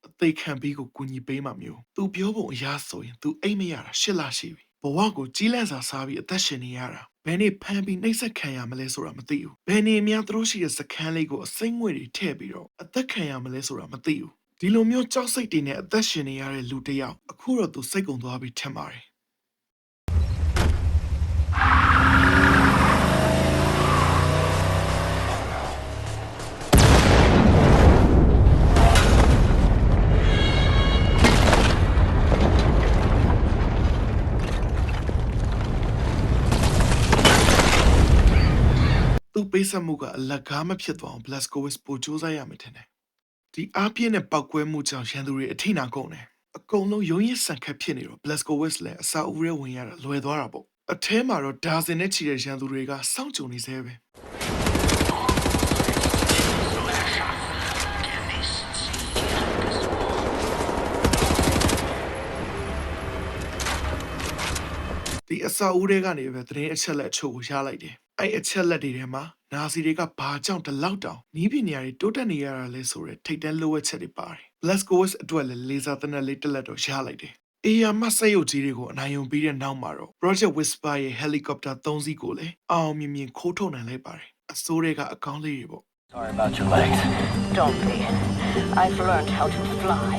အသေးခံပြီးကိုကူညီပေးမှမျိုးသူပြောဖို့အရားဆိုရင်သူအိတ်မရတာ8လရှိပြီဘဝကိုကြီးလန့်စာစားပြီးအသက်ရှင်နေရတာဘယ်နေ့ဖမ်းပြီးနှိပ်စက်ခံရမလဲဆိုတာမသိဘူးဘယ်နေ့များသူတို့ရှိတဲ့စခန်းလေးကိုအစိမ့်ငွေတွေထည့်ပြီးတော့အသက်ခံရမလဲဆိုတာမသိဘူးဒီလိုမျိုးကြောက်စိတ်တွေနဲ့အသက်ရှင်နေရတဲ့လူတစ်ယောက်အခုတော့သူစိတ်ကုန်သွားပြီးထင်ပါတယ် သူပေးဆက်မှုကအလကားမဖြစ်သွားအောင် Blaskowitz ပို့ကြိုးစားရမယ်ထင်တယ်။ဒီအားပြင်းတဲ့ပောက်ကွဲမှုကြောင့်ရန်သူတွေအထိနာကုန်တယ်။အကုန်လုံးရုံးရင်ဆန်ခတ်ဖြစ်နေတော့ Blaskowitz လည်းအစာအုပ်ရဲဝင်ရတာလွယ်သွားတာပေါ့။အထဲမှာတော့ဒါဇင်နဲ့ချီတဲ့ရန်သူတွေကစောင့်ကြုံနေသေးပဲ။ဒီအစာအုပ်တွေကနေပဲသတင်းအချက်လက်အချို့ကိုရလိုက်တယ်။အဲ့အချက်လက်တွေထဲမှာနာဇီတွေကဘာကြောင့်ဒီလောက်တောင်နီးပညာတွေတိုးတက်နေရတာလဲဆိုတဲ့ထိတ်တန့်လိုအပ်ချက်တွေပါတယ်။ Blaskowitz အတွက်လည်းလေဆာတနက်လေးတစ်လက်တော့ရလိုက်တယ်။ AR မှစက်ရုပ်ကြီးတွေကိုအနိုင်ယူပြီးတဲ့နောက်မှာတော့ Project Whisper ရဲ့ helicopter 3 စီးကိုလည်းအောင်မြင်မြင်ခိုးထုတ်နိုင်လိုက်ပါတယ်။အစိုးရကအကောင်းလေးတွေပေါ့ Sorry about your legs. Don't be. I've learned how to fly.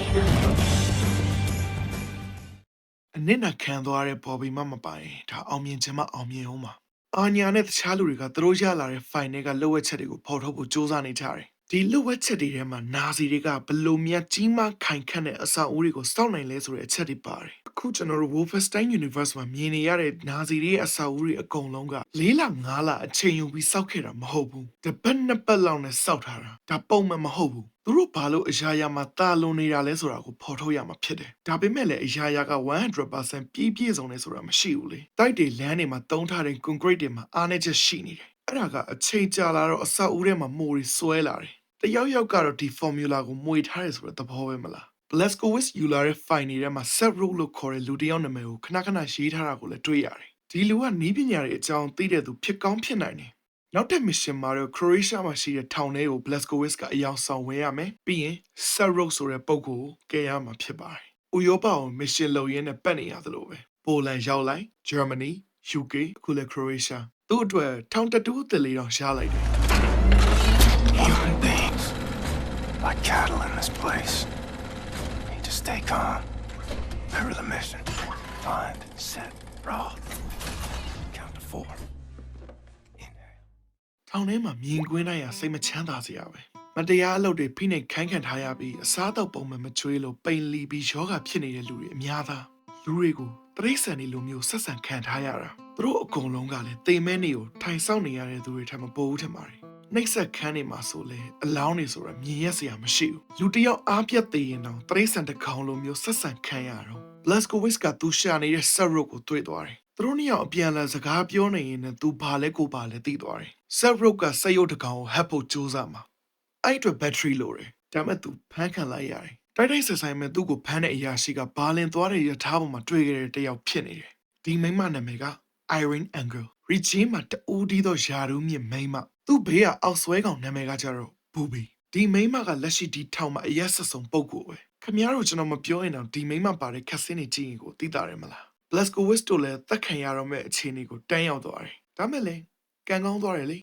အနစ်နာခံသွားတဲ့ Bobby မပိုင်ဒါအောင်မြင်ခြင်းမအောင်မြင်အောင်ပါအာညာနဲ့တခြားလူတွေကသူတို့ရလာတဲ့ file တွေကလိုအပ်ချက်တွေကိုဖော်ထုတ်ဖို့စူးစမ်းနေကြတယ်ဒီလိုအပ်ချက်တွေထဲမှာနာဇီတွေကဘလို့မြတ်ကြီးမားခိုင်ခန့်တဲ့အစာအုပ်တွေကိုစောင့်နိုင်လဲဆိုတဲ့အချက်တွေပါတယ်အခုကျွန်တော်တို့ Wolfenstein Universe မှာမြင်နေရတဲ့နာဇီတွေရဲ့အစာအုပ်တွေအကုန်လုံးက4လ5လအချိန်ယူပြီးစောင့်ခဲ့တာမဟုတ်ဘူးတစ်ပတ်နှစ်ပတ်လောက်နဲ့စောင့်ထားတာဒါပုံမှန်မဟုတ်ဘူးသူတို့ဘာလို့အရာရာမှာတာလွန်နေတာလဲဆိုတာကိုဖော်ထုတ်ရမှာဖြစ်တယ်ဒါပေမဲ့လည်းအရာရာက 100% ပြည့်စုံနေဆိုတာမရှိဘူးလေတိုက်တွေလမ်းတွေမှာတုံးထားတဲ့ concrete တွေမှာအားနည်းချက်ရှိနေတယ်အဲ့ဒါကအချိန်ကြာလာတော့အစာအုပ်ထဲမှာမိုးတွေဆွဲလာတယ်တယောက်ယောက်ကတော့ဒီ formula ကိုမွေထားရဲဆိုတဲ့သဘောပဲမလား Blaskowitz ယူလာတဲ့ file တွေထဲမှာ set rule လို့ခေါ်တဲ့လူတစ်ယောက်နာမည်ကိုခဏခဏရေးထားတာကိုလည်းတွေ့ရတယ်ဒီလူကနီးပညာတွေအကြောင်းသိတဲ့သူဖြစ်ကောင်းဖြစ်နိုင်တယ်နောက်တဲ့ mission မှာတော့ Croatia မှာရှိတဲ့ထောင်ထဲကို Blaskowitz ကအယောင်ဆောင်ဝင်ရမယ်ပြီးရင် set rule ဆိုတဲ့ပုံကိုကဲရမှာဖြစ်ပါတယ်ဥရောပကို mission လုပ်ရင်းနဲ့ပတ်နေရသလိုပဲပိုလန်ရောက်လိုက် Germany UK အခုလည်း Croatia သူ့အတွက်ထောင်တတူးတလေတော့ရှားလိုက်တယ် Human beings. Like cattle in this place. Need to stay calm. Remember the mission. Find, set, raw. Count to 4. Inhale. ထောင်ထဲမှာမြင်ကွင်းတိုင်းဟာစိတ်မချမ်းသာစရာပဲမတရားအလုပ်တွေဖိနှိပ်ခိုင်းခံထားရပြီးအစားတော့ပုံမှန်မကျွေးလို့ပိန်လီပြီးယောဂဖြစ်နေတဲ့လူတွေအများသားလူတွေကိုတရိษံတွေလိုမျိုးဆက်ဆံခံထားရတာသူတို့အကုန်လုံးကလည်းတေမဲနေကိုထိုင်ဆောင်နေရတဲ့သူတွေထက်မပိုဘူးထင်ပါတယ်နှိပ်စက်ခန်းနေမှာဆိုလဲအလောင်းနေဆိုတာမြင်ရစရာမရှိဘူးလူတယောက်အားပြတ်သေးရင်တော့တရိษံတစ်ကောင်လိုမျိုးဆက်ဆံခံရတော့ Blaskowitz ကသူရှာနေတဲ့ set rope ကိုတွေ့သွားတယ်သူတို့နှစ်ယောက်အပြန်အလှန်စကားပြောနေရင်လည်းသူဘာလဲကိုဘာလဲသိသွားတယ် set rope ကစက်ရုပ်တစ်ကောင်ကိုဟပ်ဖို့ကြိုးစားမှာအဲ့အတွက် battery လိုတယ်ဒါမဲ့သူဖမ်းခံလိုက်ရတယ်တိုက်တိုက်ဆက်ဆိုင်မဲ့သူ့ကိုဖမ်းတဲ့အရာရှိကဘာလင်သွားတဲ့ရထားပေါ်မှာတွေ့ခဲ့တဲ့တယောက်ဖြစ်နေတယ်ဒီမိန်းမနာမည်က Irene Engel Regime မှာတူးဒီတော့ယာရူးမြင့်မိန်းမသူ့ဘေးကအောက်ဆွဲကောင်နာမည်ကကြတော့ Booby ဒီမိန်းမကလက်ရှိဒီထောင်မှာအရက်ဆက်ဆုံးပုတ်ကိုပဲခင်ဗျားတို့ကျွန်တော်မပြောရင်တော့ဒီမိန်းမပါတဲ့ခက်စင်းနေကြည့်ရင်ကိုသိတာရမလား Blaskowitz တို့လည်းသက်ခံရတော့မဲ့အခြေအနေကိုတန်းရောက်သွားတယ်ဒါမဲ့လည်းကံကောင်းသွားတယ်လေ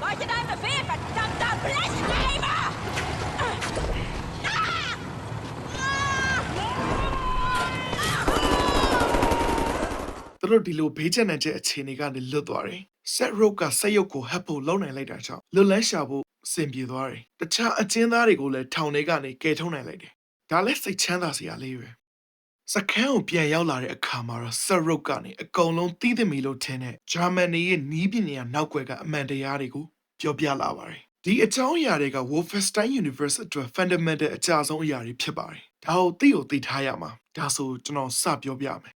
Leute, dein Befehl, verdammter Blechkleber! သူတို့ဒီလိုဘေးကျန်တဲ့အခြေအနေကနေလွတ်သွားတယ် set rope ကစက်ရုပ်ကိုဟပ်ဖို့လုံနိုင်လိုက်တာကြောင့်လွတ်လန်းရှာဖို့အဆင်ပြေသွားတယ်တခြားအကျဉ်းသားတွေကိုလည်းထောင်ထဲကနေကယ်ထုတ်နိုင်လိုက်တယ်ဒါလည်းစိတ်ချမ်းသာစရာလေးပဲစခန်းကိုပြန်ရောက်လာတဲ့အခါမှာတော့ set rope ကနေအကုန်လုံးသိသိမီလို့ထင်တဲ့ Germany ရဲ့နီးပညာနောက်ွယ်ကအမှန်တရားတွေကိုပြောပြလာပါတယ်ဒီအကြောင်းအရာတွေက Wolfenstein Universe အတွက် fundamental အကြဆုံးအရာတွေဖြစ်ပါတယ် ဒါကိုသိကိုသိထားရမှာဒါဆိုကျွန်တော်စပြောပြမယ်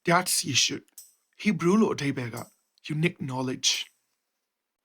That's issue Hebrew လို့အဓိပ္ပာယ်က unique knowledge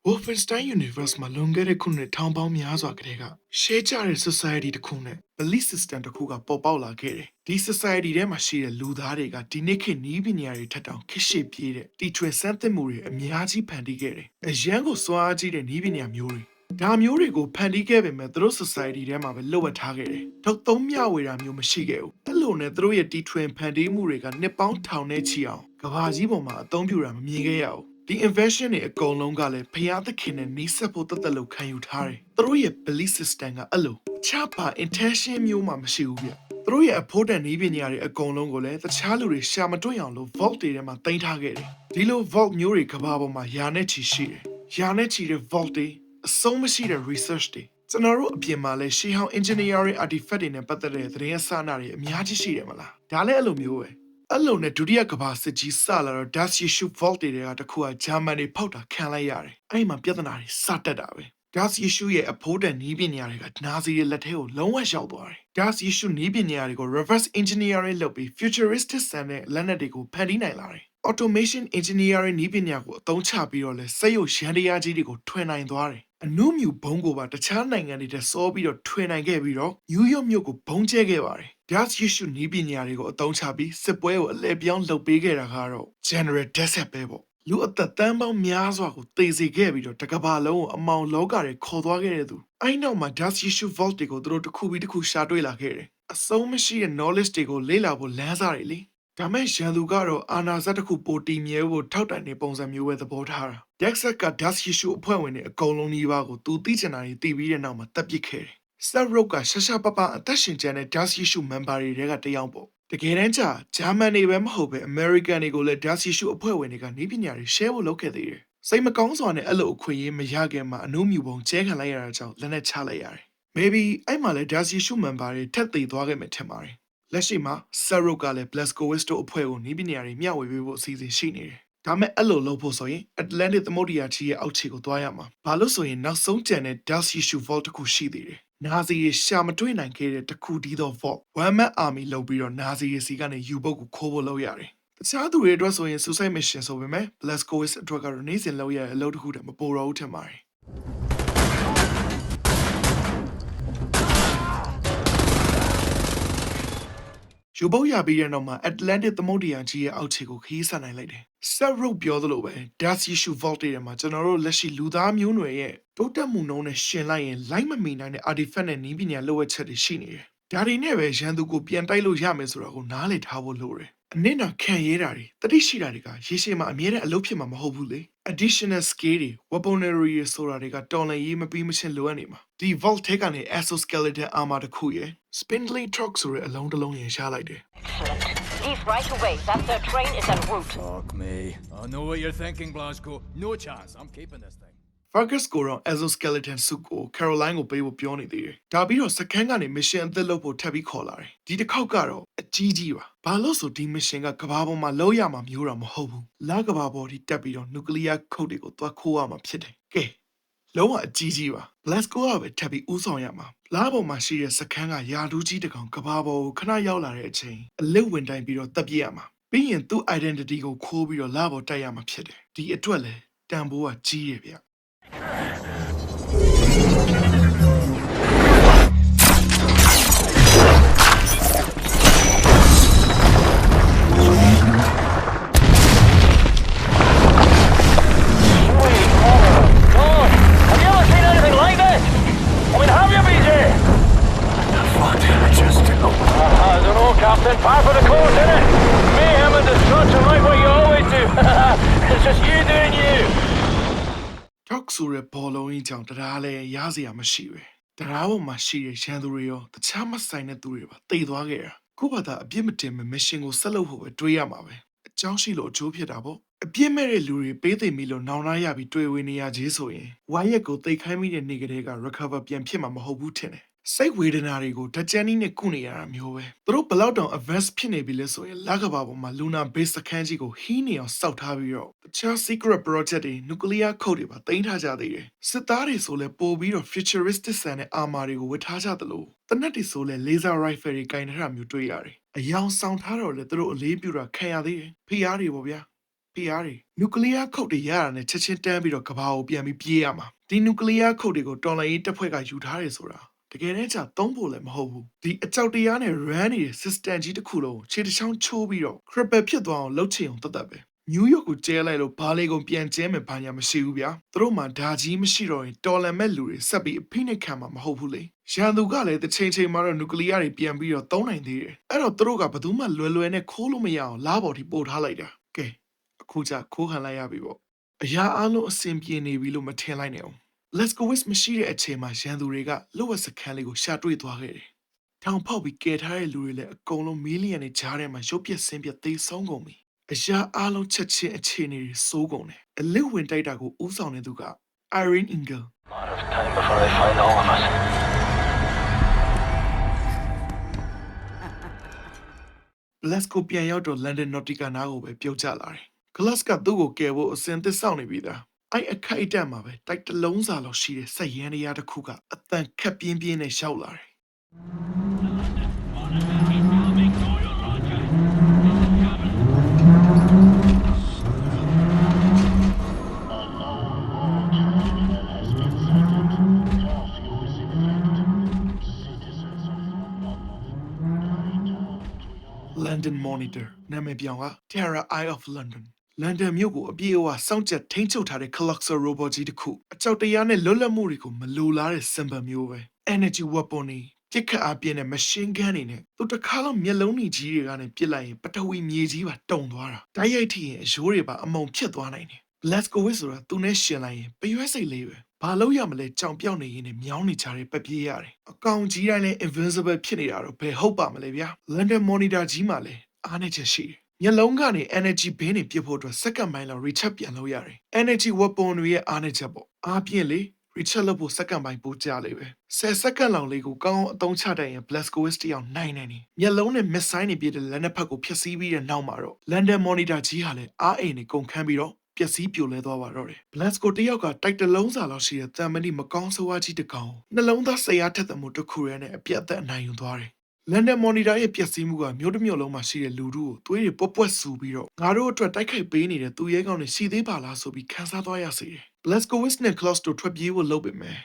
Wolfenstein Universe မှာလွန်ခဲ့တဲ့ခုနှစ်ထောင်ပေါင်းများစွာကတည်းက share ကြတဲ့ society တစ်ခုနဲ့ belief system တစ်ခုကပေါ်ပေါက်လာခဲ့တယ်။ဒီ society ထဲမှာရှိတဲ့လူသားတွေကဒီနေ့ခေတ်နည်းပညာတွေထက်တောင်ခေတ်ရှေ့ပြေးတဲ့တီထွင်စမ်းသစ်မှုတွေအများကြီးဖန်တီးခဲ့တယ်။အရန်ကိုစွမ်းအားကြီးတဲ့နည်းပညာမျိုးတွေဒါမျိုးတွေကိုဖန်တီးခဲ့ပေမဲ့သူတို့ society ထဲမှာပဲလွတ်ဝတ်ထားခဲ့တယ်။ထုတ်သုံးမျှဝေတာမျိုးမရှိခဲ့ဘူး။အဲ့လိုနဲ့သူတို့ရဲ့တီထွင်ဖန်တီးမှုတွေကနှစ်ပေါင်းထောင်နဲ့ချီအောင်ကမ္ဘာကြီးပေါ်မှာအသုံးပြုတာမမြင်ခဲ့ရဘူး။ဒီ invention တွေအကုန်လုံးကလည်းဖျားသခင်နဲ့နှိစက်ဖို့တသက်လို့ခံယူထားတယ်။သူတို့ရဲ့ belief system ကအဲ့လိုချပါ intention မျိုးမှမရှိဘူးဗျ။သူတို့ရဲ့အဖို့တန်နည်းပညာတွေအကုန်လုံးကိုလည်းတခြားလူတွေရှာမတွေ့အောင်လို့ vault တွေထဲမှာတင်ထားခဲ့တယ်။ဒီလို vault မျိုးတွေကမ္ဘာပေါ်မှာယာနဲ့ချီရှိတယ်။ယာနဲ့ချီတဲ့ vault တွေအဆုံးမရှိတဲ့ research တွေကျွန်တော်တို့အပြင်မှာလည်းရှေးဟောင်း engineering artifact တွေနဲ့ပတ်သက်တဲ့သတင်းအစအနတွေအများကြီးရှိတယ်မလား။ဒါလည်းအဲ့လိုမျိုးပဲ။အဲ့လိုနဲ့ဒုတိယကမ္ဘာစစ်ကြီးစလာတော့ Das Issue Vault တွေကတခုကဂျာမန်တွေဖောက်တာခံလိုက်ရတယ်။အဲ့မှာပြဿနာတွေစတက်တာပဲ။ Das Issue ရဲ့အဖို့တန်နည်းပညာတွေကနာဇီရဲ့လက်ထဲကိုလုံးဝရောက်သွားတယ်။ Das Issue နည်းပညာတွေကို reverse engineering လုပ်ပြီး futuristic ဆန်တဲ့လက်နက်တွေကိုဖန်တီးနိုင်လာတယ်။ automation engineering နည်းပညာကိုအသုံးချပြီးတော့လဲစက်ရုပ်ရန်တရားကြီးတွေကိုထွင်နိုင်သွားတယ်။အနုမြူဘုံကိုပါတခြားနိုင်ငံတွေတက်စောပြီးတော့ထွင်နိုင်ခဲ့ပြီးတော့နယူးယောက်မြို့ကိုဘုံကျဲခဲ့ပါတယ်။ Das Issue နည်းပညာတွေကိုအသုံးချပြီးစစ်ပွဲကိုအလဲပြောင်းလုပ်ပေးခဲ့တာကတော့ General Desert ပဲပေါ့။လူအသက်တန်းပေါင်းများစွာကိုသေစေခဲ့ပြီးတော့တကဘာလုံးကိုအမောင်လောကတွေခေါ်သွားခဲ့တဲ့သူ။အဲ့နောက်မှာ Das Issue Vault တွေကိုသူတို့တစ်ခုပြီးတစ်ခုရှာတွေ့လာခဲ့တယ်။အဆုံးမရှိတဲ့ knowledge တွေကိုလေ့လာဖို့လမ်းစာတွေလေ။ဒါမဲ့ရန်သူကတော့အာနာဇတ်တစ်ခုပိုတီမြဲဖို့ထောက်တိုင်တဲ့ပုံစံမျိုးပဲသဘောထားတာ။ Dexter က Das Issue အဖွဲ့ဝင်တွေအကုန်လုံးဒီပါကိုသူသိချင်တာတွေသိပြီးတဲ့နောက်မှာတပ်ပစ်ခဲ့တယ်။ Seth Rogen ကရှာရှာပပအသက်ရှင်ကျန်တဲ့ Das Issue member တွေကတယောက်ပေါ့။တကယ်တမ်းကျဂျာမန်တွေပဲမဟုတ်ပဲ American တွေကိုလည်း Das Issue အဖွဲ့ဝင်တွေကနည်းပညာတွေ share ဖို့လုပ်ခဲ့သေးတယ်။စိတ်မကောင်းစွာနဲ့အဲ့လိုအခွင့်အရေးမရခင်မှာအနုမြူပုံကျဲခံလိုက်ရတာကြောင့်လက်နဲ့ချလိုက်ရတယ်။ Maybe အဲ့မှာလည်း Das Issue member တွေထက်သေးသွားခဲ့မှထင်ပါတယ်။လက်ရှိမှာ Seth Rogen ကလည်း Blazkowicz တို့အဖွဲ့ကိုနည်းပညာတွေမျှဝေပေးဖို့အစီအစဉ်ရှိနေတယ်။ဒါမဲ့အဲ့လိုလုပ်ဖို့ဆိုရင် Atlantic သမုဒ္ဒရာကြီးရဲ့အောက်ခြေကိုသွားရမှာ။ဘာလို့ဆိုရင်နောက်ဆုံးကျန်တဲ့ Das Issue Vault တစ်ခုရှိသေးတယ်။နာဇီတွေရှာမတွေ့နိုင်ခဲ့တဲ့တစ်ခုတည်းသော Vault One Man Army လုပ်ပြီးတော့နာဇီတွေစီကနေယူပုတ်ကိုခိုးဖို့လုပ်ရတယ်။တခြားသူတွေအတွက်ဆိုရင် suicide mission ဆိုပေမဲ့ Blazkowicz အတွက်ကတော့နေ့စဉ်လုပ်ရတဲ့အလုပ်တစ်ခုတည်းမပိုတော့ဘူးထင်ပါတယ်။ယူပုတ်ရပြီးတဲ့နောက်မှာ Atlantic သမုဒ္ဒရာကြီးရဲ့အောက်ခြေကိုခရီးဆက်နိုင်လိုက်တယ်။ Seth Rogen ပြောသလိုပဲ Das Issue Vault တွေမှာကျွန်တော်တို့လက်ရှိလူသားမျိုးနွယ်ရဲ့တိုးတက်မှုနှုန်းနဲ့ရှင်လိုက်ရင်လိုက်မမီနိုင်တဲ့ artifact နဲ့နည်းပညာလိုအပ်ချက်တွေရှိနေတယ်။ဒါတွေနဲ့ပဲရန်သူကိုပြန်တိုက်လို့ရမယ်ဆိုတာကိုနားလည်ထားဖို့လိုတယ်။အနစ်နာခံရတာတွေတတိရှိတာတွေကရေရှည်မှာအမြဲတမ်းအလုပ်ဖြစ်မှာမဟုတ်ဘူးလေ။ additional skill တွေ weaponry တွေဆိုတာတွေကတော်လည်ရေးမပြီးမချင်းလိုအပ်နေမှာဒီ vault ထဲကနေ exoskeleton armor တစ်ခုရယ် spindly truck ဆိုတဲ့အလုံးတစ်လုံးရယ်ရှားလိုက်တယ် Leave right away. That third train is en route. Fuck me. I know what you're thinking, Blazko. No chance. I'm keeping this thing. Fergus ကိုတော့ exoskeleton suit ကို Caroline ကိုပေးဖို့ပြောနေသေးတယ်။ဒါပြီးတော့စကန်ကနေ mission အသစ်လုပ်ဖို့ထပ်ပြီးခေါ်လာတယ်။ဒီတစ်ခေါက်ကတော့အကြီးကြီးပါ။ဘာလို့ဆိုဒီ mission ကကဘာပေါ်မှာလုံးရမှာမျိုးတော့မဟုတ်ဘူး။လကဘာပေါ်ဒီတက်ပြီးတော့ nuclear code တွေကိုသွားခိုးရမှာဖြစ်တယ်။ကဲလုံးဝအကြီးကြီးပါ။ Blazko ကပဲထပ်ပြီးဦးဆောင်ရမှာ။လာပေါ်မှာရှိတဲ့စကန်ကယာဒူးကြီးတစ်ကောင်ကဘာပေါ်ကိုခဏရောက်လာတဲ့အချိန်အလစ်ဝင်တိုင်းပြီးတော့တပ်ပြရမှာ။ပြီးရင်သူ့ identity ကိုခိုးပြီးတော့လာပေါ်တက်ရမှာဖြစ်တယ်။ဒီအတွက်လည်းတန်ဖိုးကကြီးရဗျ။ Captain, par for the course, innit? Mayhem and destruction like what you always do. It's just you doing you. Talk ဆိုတဲ့ဘောလုံးကြီးကြောင့်တရားလဲရစရာမရှိပဲတရားပေါ်မှာရှိတဲ့ရန်သူတွေရောတခြားမဆိုင်တဲ့သူတွေပါတိတ်သွားခဲ့တာခုဘာသာအပြစ်မတင်မဲ့ mission ကိုဆက်လုပ်ဖို့ပဲတွေးရမှာပဲအကြောင်းရှိလို့အကျိုးဖြစ်တာပေါ့အပြစ်မဲ့တဲ့လူတွေပေးသိမိလို့နောင်နာရပြီးတွေ့ဝေနေရကြီးဆိုရင်ဝါရက်ကိုတိတ်ခိုင်းမိတဲ့နေကလေးက recover ပြန်ဖြစ်မှာမဟုတ်ဘူးထင်တယ် စိတ်ဝေဒနာတွေကိုဓာတ်ကြမ်းနည်းနဲ့ကုနေရတာမျိုးပဲသူတို့ဘလောက်တောင် advance ဖြစ်နေပြီလဲဆိုရင်လကဘာပေါ်မှာ Luna base စခန်းကြီးကိုဟီးနေအောင်စောက်ထားပြီးတော့တခြား secret project တွေ nuclear code တွေပါတင်ထားကြသေးတယ်စစ်သားတွေဆိုလဲပို့ပြီးတော့ futuristic ဆန်တဲ့ armor တွေကိုဝတ်ထားကြသလိုတနက်တွေဆိုလဲ laser rifle တွေကင်ထားတာမျိုးတွေ့ရတယ်အယောင်ဆောင်ထားတော့လဲသူတို့အလေးပြုတာခံရသေးတယ်ဖိအားတွေပေါ့ဗျာဖိအားတွေ nuclear code တွေရတာနဲ့ချက်ချင်းတန်းပြီးတော့ကဘာကိုပြန်ပြီးပြေးရမှာဒီ nuclear code တွေကိုတော်လိုင်းရေးတပ်ဖွဲ့ကယူထားတယ်ဆိုတာတကယ်တမ်းကျသုံးဖို့လည်းမဟုတ်ဘူးဒီအကြောက်တရားနဲ့ run နေတဲ့ system ကြီးတစ်ခုလုံးခြေတစ်ချောင်းချိုးပြီးတော့ cripple ဖြစ်သွားအောင်လှုပ်ချင်အောင်တတ်ပဲနယူးယောက်ကိုကျဲလိုက်လို့ဘာလေးကုန်ပြန်ကျဲမယ်ဘာညာမရှိဘူးဗျာသူတို့မှဓာကြီးမရှိတော့ရင်တော်လန်မဲ့လူတွေဆက်ပြီးအဖိနှိတ်ခံမှာမဟုတ်ဘူးလေရန်သူကလည်းတစ်ချိန်ချိန်မှာတော့ nuclear တွေပြန်ပြီးတော့သုံးနိုင်သေးတယ်အဲ့တော့သူတို့ကဘယ်သူမှလွယ်နဲ့ခိုးလို့မရအောင်လားပေါ်ထိပို့ထားလိုက်တာကဲအခုကျခိုးခံလိုက်ရပြီပေါ့အရာအလုံးအဆင်ပြေနေပြီလို့မထင်လိုက်နဲ့အောင်Let's go with မရှိတဲ့အချိန်မှာရန်သူတွေကလှုပ်ဝက်စခန်းလေးကိုရှာတွေ့သွားခဲ့တယ်။ထောင်ဖောက်ပြီးကယ်ထားတဲ့လူတွေလည်းအကုန်လုံးမီလီယံနဲ့ကြားထဲမှာရုပ်ပြက်ဆင်းပြက်သေးဆုံးကုန်ပြီ။အရာအလုံးချက်ချင်းအခြေအနေတွေစိုးကုန်တယ်။အလစ်ဝင်တိုက်တာကိုဦးဆောင်နေသူက Irene Engel Lot of time before they find all of us. Let's go ပြန်ရောက်တော့ London Nautica နားကိုပဲပြုတ်ကျလာတယ်။ Glass ကသူ့ကိုကယ်ဖို့အစင်သစ်ဆောင်နေပြီသား။အဲ့အခိုက်အတန့်မှာပဲတိုက်တလုံးစာလောက်ရှိတဲ့စက်ရန်တရားတစ်ခုကအတန်ခက်ပြင်းပြင်းနဲ့ရောက်လာတယ်London Monitor နာမည်ပြောင်းက Terra Eye of Londonလန်ဒန်မြို့ကိုအပြည့်အဝစောင့်ကြပ်ထိန်းချုပ်ထားတဲ့ Colossal Robot ကြီးတစ်ခုအကြောက်တရားနဲ့လွတ်လပ်မှုတွေကိုမလိုလားတဲ့ symbol မျိုးပဲ Energy weapon တွေပြစ်ခတ်အားပြင်းတဲ့ machine gun တွေနဲ့သူတစ်ခါတော့မျက်လုံးကြီးတွေကနေပြစ်လိုက်ရင်ပထဝီမြေကြီးပါတုံသွားတာတိုက်ရိုက်ထိရင်အရိုးတွေပါအမုံဖြစ်သွားနိုင်တယ် Let's go with ဆိုတာသူနဲ့ရှင်လိုက်ရင်ပရွက်စိတ်လေးပဲဘာလို့ရမလဲကြောင်ပြောင်းနေရင်မြောင်းနေကြတဲ့ပပြေးရတယ်အကောင်ကြီးတိုင်းလည်း invincible ဖြစ်နေတာတော့ဘယ်ဟုတ်ပါမလဲဗျာ London Monitor ကြီးမှာလည်းအားနေချက်ရှိတယ်မျက်လုံးကနေ energy beam တွေပြစ်ဖို့အတွက်စက္ကန့်ပိုင်းလောက် recharge ပြန်လုပ်ရတယ် energy weapon တွေရဲ့အားနည်းချက်ပေါ့အားပြင်းလေ recharge လုပ်ဖို့စက္ကန့်ပိုင်းပိုကြာလေပဲ10စက္ကန့်လောက်လေးကိုကောင်းအောင်အသုံးချတတ်ရင် Blazkowicz တယောက်နိုင်နေမျက်လုံးနဲ့ missile တွေပြစ်တဲ့လက်နှစ်ဖက်ကိုဖျက်ဆီးပြီးတဲ့နောက်မှာတော့ London Monitor ကြီးဟာလည်းအားအိမ်တွေကုန်ခန်းပြီးတော့ပျက်စီးပြိုလဲသွားပါတော့တယ် Blazko တယောက်ကတိုက်တလုံးစာလောက်ရှိတဲ့တံမဏိမကောင်းဆိုးဝါးကြီးတစ်ကောင်နှလုံးသားစိတ်အားထက်သမှုတစ်ခုရဲနဲ့အပြတ်အသက်အနိုင်ယူသွားတယ်London Monitor ရဲ့ပျက်စီးမှုကမြို့တစ်မြို့လုံးမှာရှိတဲ့လူထုကိုသွေးတွေပွက်ပွက်ဆူပြီးတော့ငါတို့အတွက်တိုက်ခိုက်ပေးနေတဲ့သူရဲကောင်းတွေရှိသေးပါလားဆိုပြီးခန်းစားသွားရစေတယ် Blazkowicz နဲ့ Klaus တို့ထွက်ပြေးဖို့လုပ်ပေမဲ့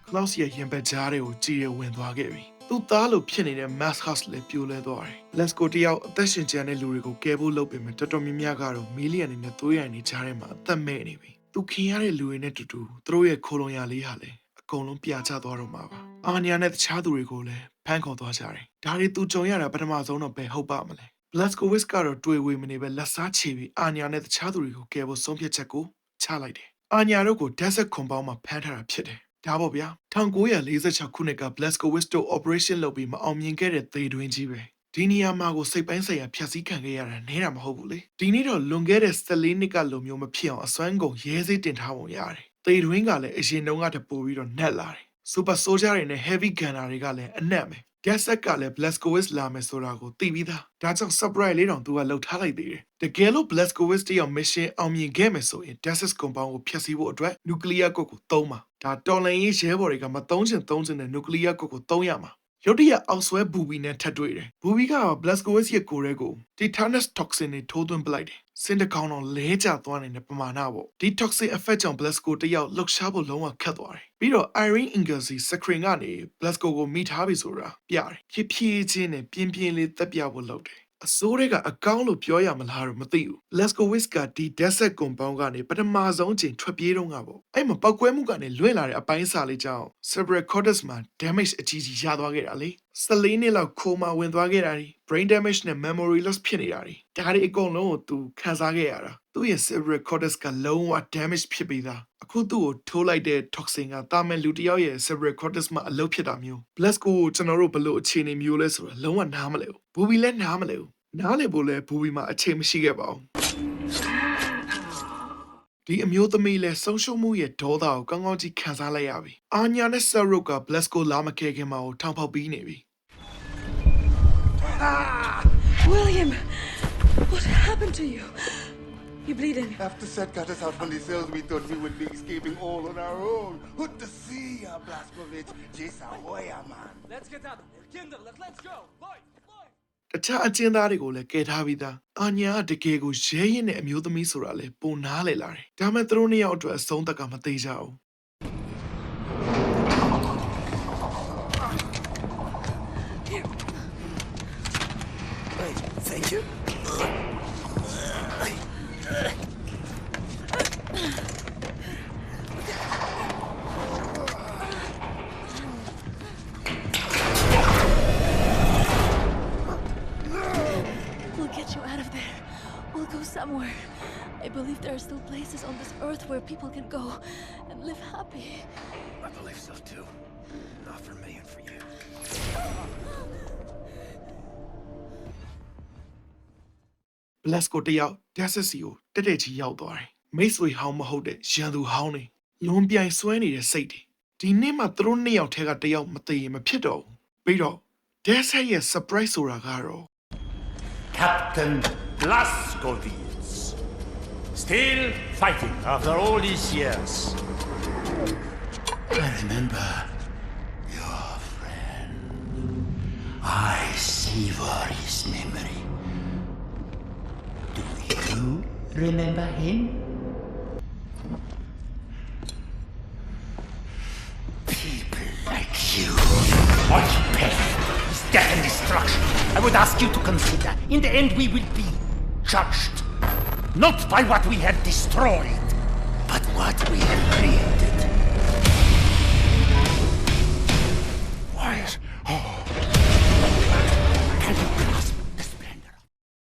Klaus ရဲ့ရင်ဘတ်ကြားတွေကိုကြည်ရဝင်သွားခဲ့ပြီသူ့သားလိုဖြစ်နေတဲ့ Mass House လည်းပြိုလဲသွားတယ် Blazko တယောက်အသက်ရှင်ကျန်တဲ့လူတွေကိုကယ်ဖို့လုပ်ပေမဲ့တော်တော်များများကတော့မီလီယံတွေနဲ့သွေးရိုင်တွေကြားထဲမှာအသက်မဲ့နေပြီသူခင်ရတဲ့လူတွေနဲ့တူတူသူတို့ရဲ့ခိုးလုံရလေးဟာလည်းအကုန်လုံးပြချသွားတော့မှာပါအာနီယာနဲ့တခြားသူတွေကိုလည်းဖမ်းခေါ်သွားကြတယ်ဒါတွေသူကြုံရတာပထမဆုံးတော့ပဲဟုတ်ပါမလဲ Blazkowicz ကတော့တွေ့ဝေမနေပဲလက်စားချေပြီးအာနီယာနဲ့တခြားသူတွေကိုကယ်ဖို့ဆုံးဖြတ်ချက်ကိုချလိုက်တယ်အာနီယာတို့ကို desert compound မှာဖမ်းထားတာဖြစ်တယ်ဒါပေါ့ဗျာ1946ခုနှစ်က Blazkowicz တို့ operation လုပ်ပြီးမအောင်မြင်ခဲ့တဲ့သေတွင်းကြီးပဲဒီနေရာမှာကိုစိတ်ပိုင်းဆိုင်ရာဖြတ်စည်းခံခဲ့ရတာနဲတာမဟုတ်ဘူးလေဒီနေ့တော့လွန်ခဲ့တဲ့14နှစ်ကလိုမျိုးမဖြစ်အောင်အစွမ်းကုန်ရဲစေးတင်ထားပုံရတယ်သေတွင်းကလည်းအရင်တုန်းကတပိုပြီးတော့နှက်လာတယ် Super Soldier တွေနဲ့ Heavy Gunner တွေကလည်းအနက်ပဲ Desert ကလည်း Blazkowicz လာမယ်ဆိုတာကိုသိပြီးသားဒါကြောင့် surprise လေးတောင်သူကလှုပ်ထားလိုက်သေးတယ်တကယ်လို့ Blazkowicz တယောက် mission အောင်မြင်ခဲ့မယ်ဆိုရင် Desert Compound ကိုဖျက်ဆီးဖို့အတွက် nuclear code ကိုသုံးမှာဒါတော်လန်ရေးရဲဘော်တွေကမသုံးချင်တဲ့ nuclear code ကိုသုံးရမှာရုတ်တရက်အောက်ဆွဲဘူဘီနဲ့ထပ်တွေ့တယ်ဘူဘီက Blazkowicz ရဲ့ကိုယ်ရဲကို Tetanus toxin တွေထိုးသွင်းပလိုက်တယ်စင်တကောင်တော့လဲကျသွားနေတဲ့ပမာဏပေါ့ဒီ toxic effect ကြောင့် Blazko တယောက်လှုပ်ရှားဖို့လုံးဝခက်သွားတယ်ပြီးတော့ Irene Engel screen ကနေ Blazko ကိုမိထားပြီဆိုတာပြတယ်ဖြည်းချင်းနဲ့ပြင်းပြင်းလေးတက်ပြဖို့လုပ်တယ်အစိုးရကအကောင်းလို့ပြောရမလားတော့မသိဘူး Blazkowicz ကဒီ desert compound ကနေပထမဆုံးချိန်ထွက်ပြေးတော့ကပေါ့အဲ့မှာပောက်ကွဲမှုကနေလွင့်လာတဲ့အပိုင်းစာလေးကြောင့် cerebral cortex မှာ damage အကြီးကြီးရသွားခဲ့တာလေ14နှစ်လောက်ခိုးမှဝင်သွားခဲ့တာဒီ brain damage နဲ့ memory loss ဖြစ်နေတာဒီဒါတွေအကုန်လုံးကိုသူခံစားခဲ့ရတာသူ့ရဲ့ cerebral cortex ကလုံးဝ damage ဖြစ်ပြီးသားအခုသူ့ကိုထိုးလိုက်တဲ့ toxin ကတာမန်လူတစ်ယောက်ရဲ့ cerebral cortex မှာအလုပ်ဖြစ်တာမျိုး Blazko ကိုကျွန်တော်တို့ဘလို့အခြေအနေမျိုးလဲဆိုတာလုံးဝနားမလဲဘူးဘူဘီလည်းနားမလဲဘူးနားလေဖို့လဲဘူဘီမှာအချိန်မရှိခဲ့ပါဘူး ဒီအမျိုးသမီးလည်းဆုံးရှုံးမှုရဲ့ဒေါသကိုကောင်းကောင်းကြီးခံစားလိုက်ရပြီအာညာနဲ့ဆာရုတ်က Blasco လာမခဲခင်မှာကိုထောင်ဖောက်ပြီးနေပြီ William, what happened to you? You're bleeding. After Seth got us out from the cells, we thought we would be escaping all on our own. Good to see ya, Blaskovich. Jason Hoya, man. Let's get out of here. Kinder, let's go. Boy. တခြားအကျဉ်းသားတွေကိုလည်းကယ်ထားပြီးသားအာညာကတကယ်ကိုရဲရင်တဲ့အမျိုးသမီးဆိုတာလေပုံနားလေလာတယ်ဒါမဲ့သူတို့နှစ်ယောက်အတွက်အဆုံးသက်ကမသေးကြဘူး Thank you. We'll get you out of there. We'll go somewhere. I believe there are still places on this earth where people can go and live happy. I believe so too. Not for me and for you. Blasco တယောက် Desert ကိုတက်တက်ကြီးရောက်သွားတယ်မိတ်ဆွေဟောင်းမဟုတ်တဲ့ရန်သူဟောင်းနေလွန်ပြိုင်ဆွဲနေတဲ့စိတ်တွေဒီနေ့မှသူတို့နှစ်ယောက်ထဲကတယောက်မသေးရင်မဖြစ်တော့ဘူးပြီးတော့ Desert ရဲ့ surprise ဆိုတာကတော့ Captain Blaskovitz. Still fighting after all these years. I remember your friend. I savor his memory. Do you remember him? People like you. What pain is death and destruction. I would ask you to consider, in the end we will be judged. Not by what we have destroyed, but what we have created. Wyatt, Can you grasp the splendor?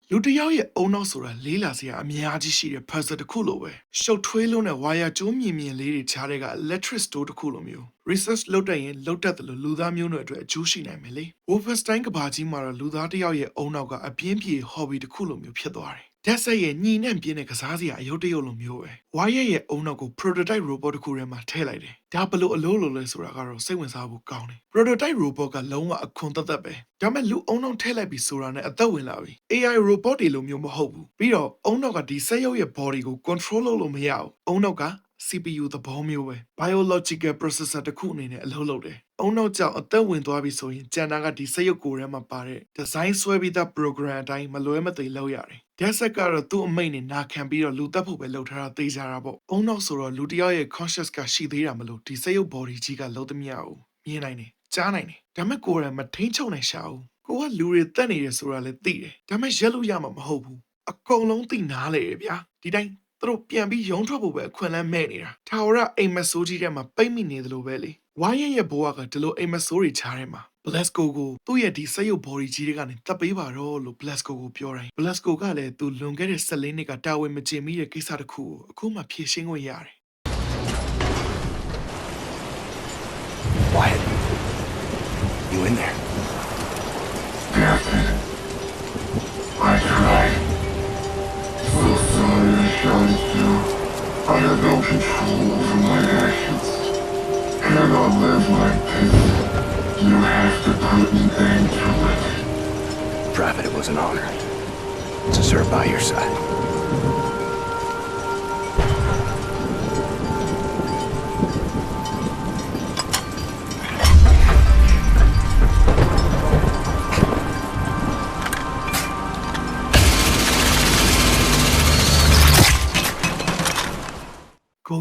လူတစ်ယောက်ရဲ့အုံနောက်ဆိုတာလေးလာစရာအများကြီးရှိတဲ့ puzzle တစ်ခုလိုပဲရှုပ်ထွေးလုံးနဲ့ဝါယာကျိုးမြင်မြင်လေးတွေခြားတဲ့က electric store တစ်ခုလိုမျိုး research လုပ်တဲ့ရင်လုပ်တတ်တယ်လို့လူသားမျိုးနွယ်အတွက်အကျိုးရှိနိုင်မယ်လေ Wolfenstein ကဘာကြီးမှာတော့လူသားတစ်ယောက်ရဲ့အုံနောက်ကအပြင်းပြေ hobby တစ်ခုလိုမျိုးဖြစ်သွားတယ်ဓာတ်ဆက်ရဲ့ညီနဲ့ပြင်းတဲ့ကစားစရာအယုတ်တရုတ်လိုမျိုးပဲဝါရဲ့အုံနောက်ကို prototype robot တစ်ခုထဲမှာထည့်လိုက်တယ်ဒါဘလို့အလို့လို့လဲဆိုတာကတော့စိတ်ဝင်စားဖို့ကောင်းတယ် prototype robot ကလုံးဝအခွန်သက်သက်ပဲဒါမဲ့လူအုံနောက်ထည့်လိုက်ပြီးဆိုတာနဲ့အသက်ဝင်လာပြီ AI robot တွေလိုမျိုးမဟုတ်ဘူးပြီးတော့အုံနောက်ကဒီစက်ရုပ်ရဲ့ body ကို control လုပ်လို့မရဘူးအုံနောက်က CPU သဘောမျိုးပဲ biological processor တစ်ခုအနေနဲ့အလုပ်လုပ်တယ်။အုံနောက်ကြောင့်အသက်ဝင်သွားပြီဆိုရင်ကျန်တာကဒီစက်ရုပ်ကိုယ်ထဲမှာပါတဲ့ design ဆွဲပြီးသား program အတိုင်းမလွဲမသွေလုပ်ရတယ်။ Desert ကတော့သူ့အမိန့်နဲ့နာခံပြီးတော့လူတက်ဖို့ပဲလုပ်ထားတာသိကြတာပေါ့။အုံနောက်ဆိုတော့လူတစ်ယောက်ရဲ့ conscious ကရှိသေးတာမလို့ဒီစက်ရုပ် body ကြီးကလုံးသမျှကိုမြင်နိုင်တယ်။ကြားနိုင်တယ်။ဒါမဲ့ကိုယ်တိုင်မထိန်ချုပ်နိုင်ရှာဘူး။ကိုကလူတွေတက်နေတယ်ဆိုတာလည်းသိတယ်။ဒါမဲ့ရက်လို့ရမှာမဟုတ်ဘူး။အကုန်လုံးသိနားလေဗျာ။ဒီတိုင်းသူတို့ပြန်ပြီးရုံးထွက်ဖို့ပဲအခွင့်အလမ်းမဲ့နေတာထာဝရအိမ်မဆိုးကြီးထဲမှာပိတ်မိနေသလိုပဲလေဝိုင်းရဲ့ဘဝကဒီလိုအိမ်မဆိုးတွေချားထဲမှာ Blasco ကိုသူ့ရဲ့ဒီစက်ရုပ် body ကြီးတွေကနေတပ်ပေးပါတော့လို့ Blasco ကိုပြောတိုင်း Blasco ကလည်းသူလွန်ခဲ့တဲ့14နှစ်ကတာဝန်မကျင်မိတဲ့ကိစ္စတစ်ခုကိုအခုမှဖြေရှင်းခွင့်ရတယ် Wyatt, you in there? Captain, I tried. So sorry I shouted you. I have no control over my actions. Cannot live like this. You have to put an end to it. Private, it was an honor to serve by your side.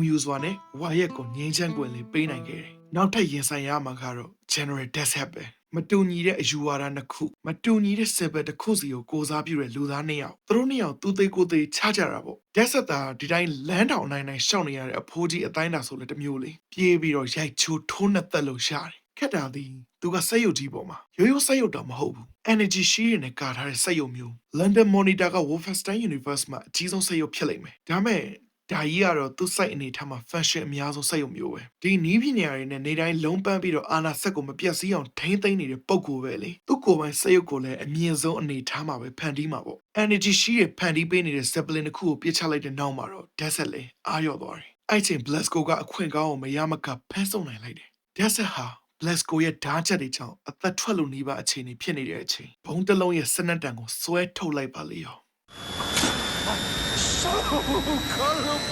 Use one, why you go Ninjan Gwilly, Bain and Gay. Now take yes, I am a caro, General Deshape. Matuni, you are an a coup. Matuni, the Sebe, the Cosio goes up your Ludania. Thronia, do they go the Chajarabo? Desata, did I land out 9 showing a poji at dinosaur at the muley? Piebi or Jai Chu Tona Tello Shari. Catadi, do a sayo Jiboma. You say you dumb hope. Energy she and a car her sayo mule. London Money Daga Wolfenstein Universe, ma, Jesus say you're killing me. Damn it. ဒါကြီးကတော့သူ့စိုက်အနေထားမှာ fashion အများဆုံးစိုက်ရုံမျိုးပဲဒီနီးပညာတွေနဲ့နေတိုင်းလုံးပန်းပြီးတော့အာနာဆက်ကိုမပြတ်စည်းအောင်ထိမ့်သိမ့်နေတဲ့ပုံကိုပဲလေသူ့ကိုယ်ပိုင်စိုက်ရုပ်ကိုလည်းအမြင့်ဆုံးအနေထားမှာပဲဖန်တီးမှာပေါ့ energy ရှိတဲ့ဖန်တီးပေးနေတဲ့ zeppelin တစ်ခုကိုပြစ်ချလိုက်တဲ့နောက်မှာတော့ desert လည်းအားရော့သွားတယ်အဲ့ချိန် Blasco ကအခွင့်ကောင်းအောင်မရမကဖမ်းဆုံနိုင်လိုက်တယ် desert ဟာ Blasco ရဲ့ဓာတ်ချက်တွေကြောင့်အသက်ထွက်လို့နေပါအခြေအနေဖြစ်နေတဲ့အချိန်ဘုံတစ်လုံးရဲ့စနက်တံကိုဆွဲထုတ်လိုက်ပါလေရော So colorful!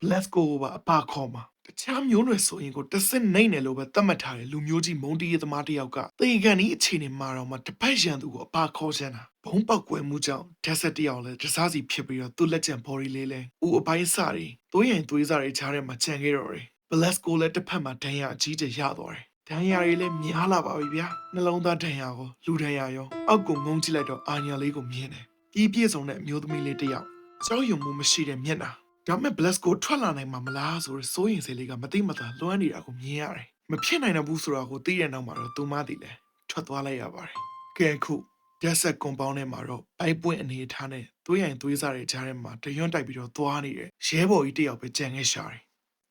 Blasco ကအပါခေါ်မှာတခြားမျိုးနွယ်ဆိုရင်ကိုတဆင့်နိုင်တယ်လို့ပဲသတ်မှတ်ထားတယ်လူမျိုးကြီးမုံတီးရဲ့သမားတစ်ယောက်ကတေကန်ဒီအခြေအနေမှာတော့မှတပတ်ရန်သူကိုအပါခေါ်ချင်တာဘုံပောက်ကွယ်မှုကြောင့် desert တယောက်လည်းတစားစီဖြစ်ပြီးတော့သူ့လက်ကျန် body လေးလဲဦးအပိုင်းစတွေသွေးရင်သွေးစားတွေချားထဲမှာခြံခဲ့တော့တယ် Blasco လည်းတစ်ဖက်မှာဒဏ်ရာအကြီးကျယ်ရသွားတယ်ဒဏ်ရာတွေလည်းများလာပါပြီဗျာနှလုံးသားဒဏ်ရာကိုလူဒဏ်ရာရောအောက်ကိုငုံကြည့်လိုက်တော့အာညာလေးကိုမြင်တယ်ပြီးပြည့်စုံတဲ့အမျိုးသမီးလေးတစ်ယောက်ကြောက်ရွံ့မှုမရှိတဲ့မျက်နှာဒါမဲ့ Blasco ထွက်လာနိုင်မှာမလားဆိုရယ်စိုးရင်စိတ်လေးကမသိမသာလွှမ်းနေတာကိုမြင်ရတယ်မဖြစ်နိုင်တော့ဘူးဆိုတာကိုသိတဲ့နောက်မှာတော့သူမသိလဲထွက်သွားလိုက်ရပါတယ်ကဲခု desert compound ထဲမှာတော့ဘိုက်ပွင့်အနေထားနဲ့သွေးရင်သွေးစားတွေကြားထဲမှာတရွံ့တိုက်ပြီးတော့သွားနေတယ်ရဲဘော်ကြီးတစ်ယောက်ပဲကြံခဲ့ရှာတယ်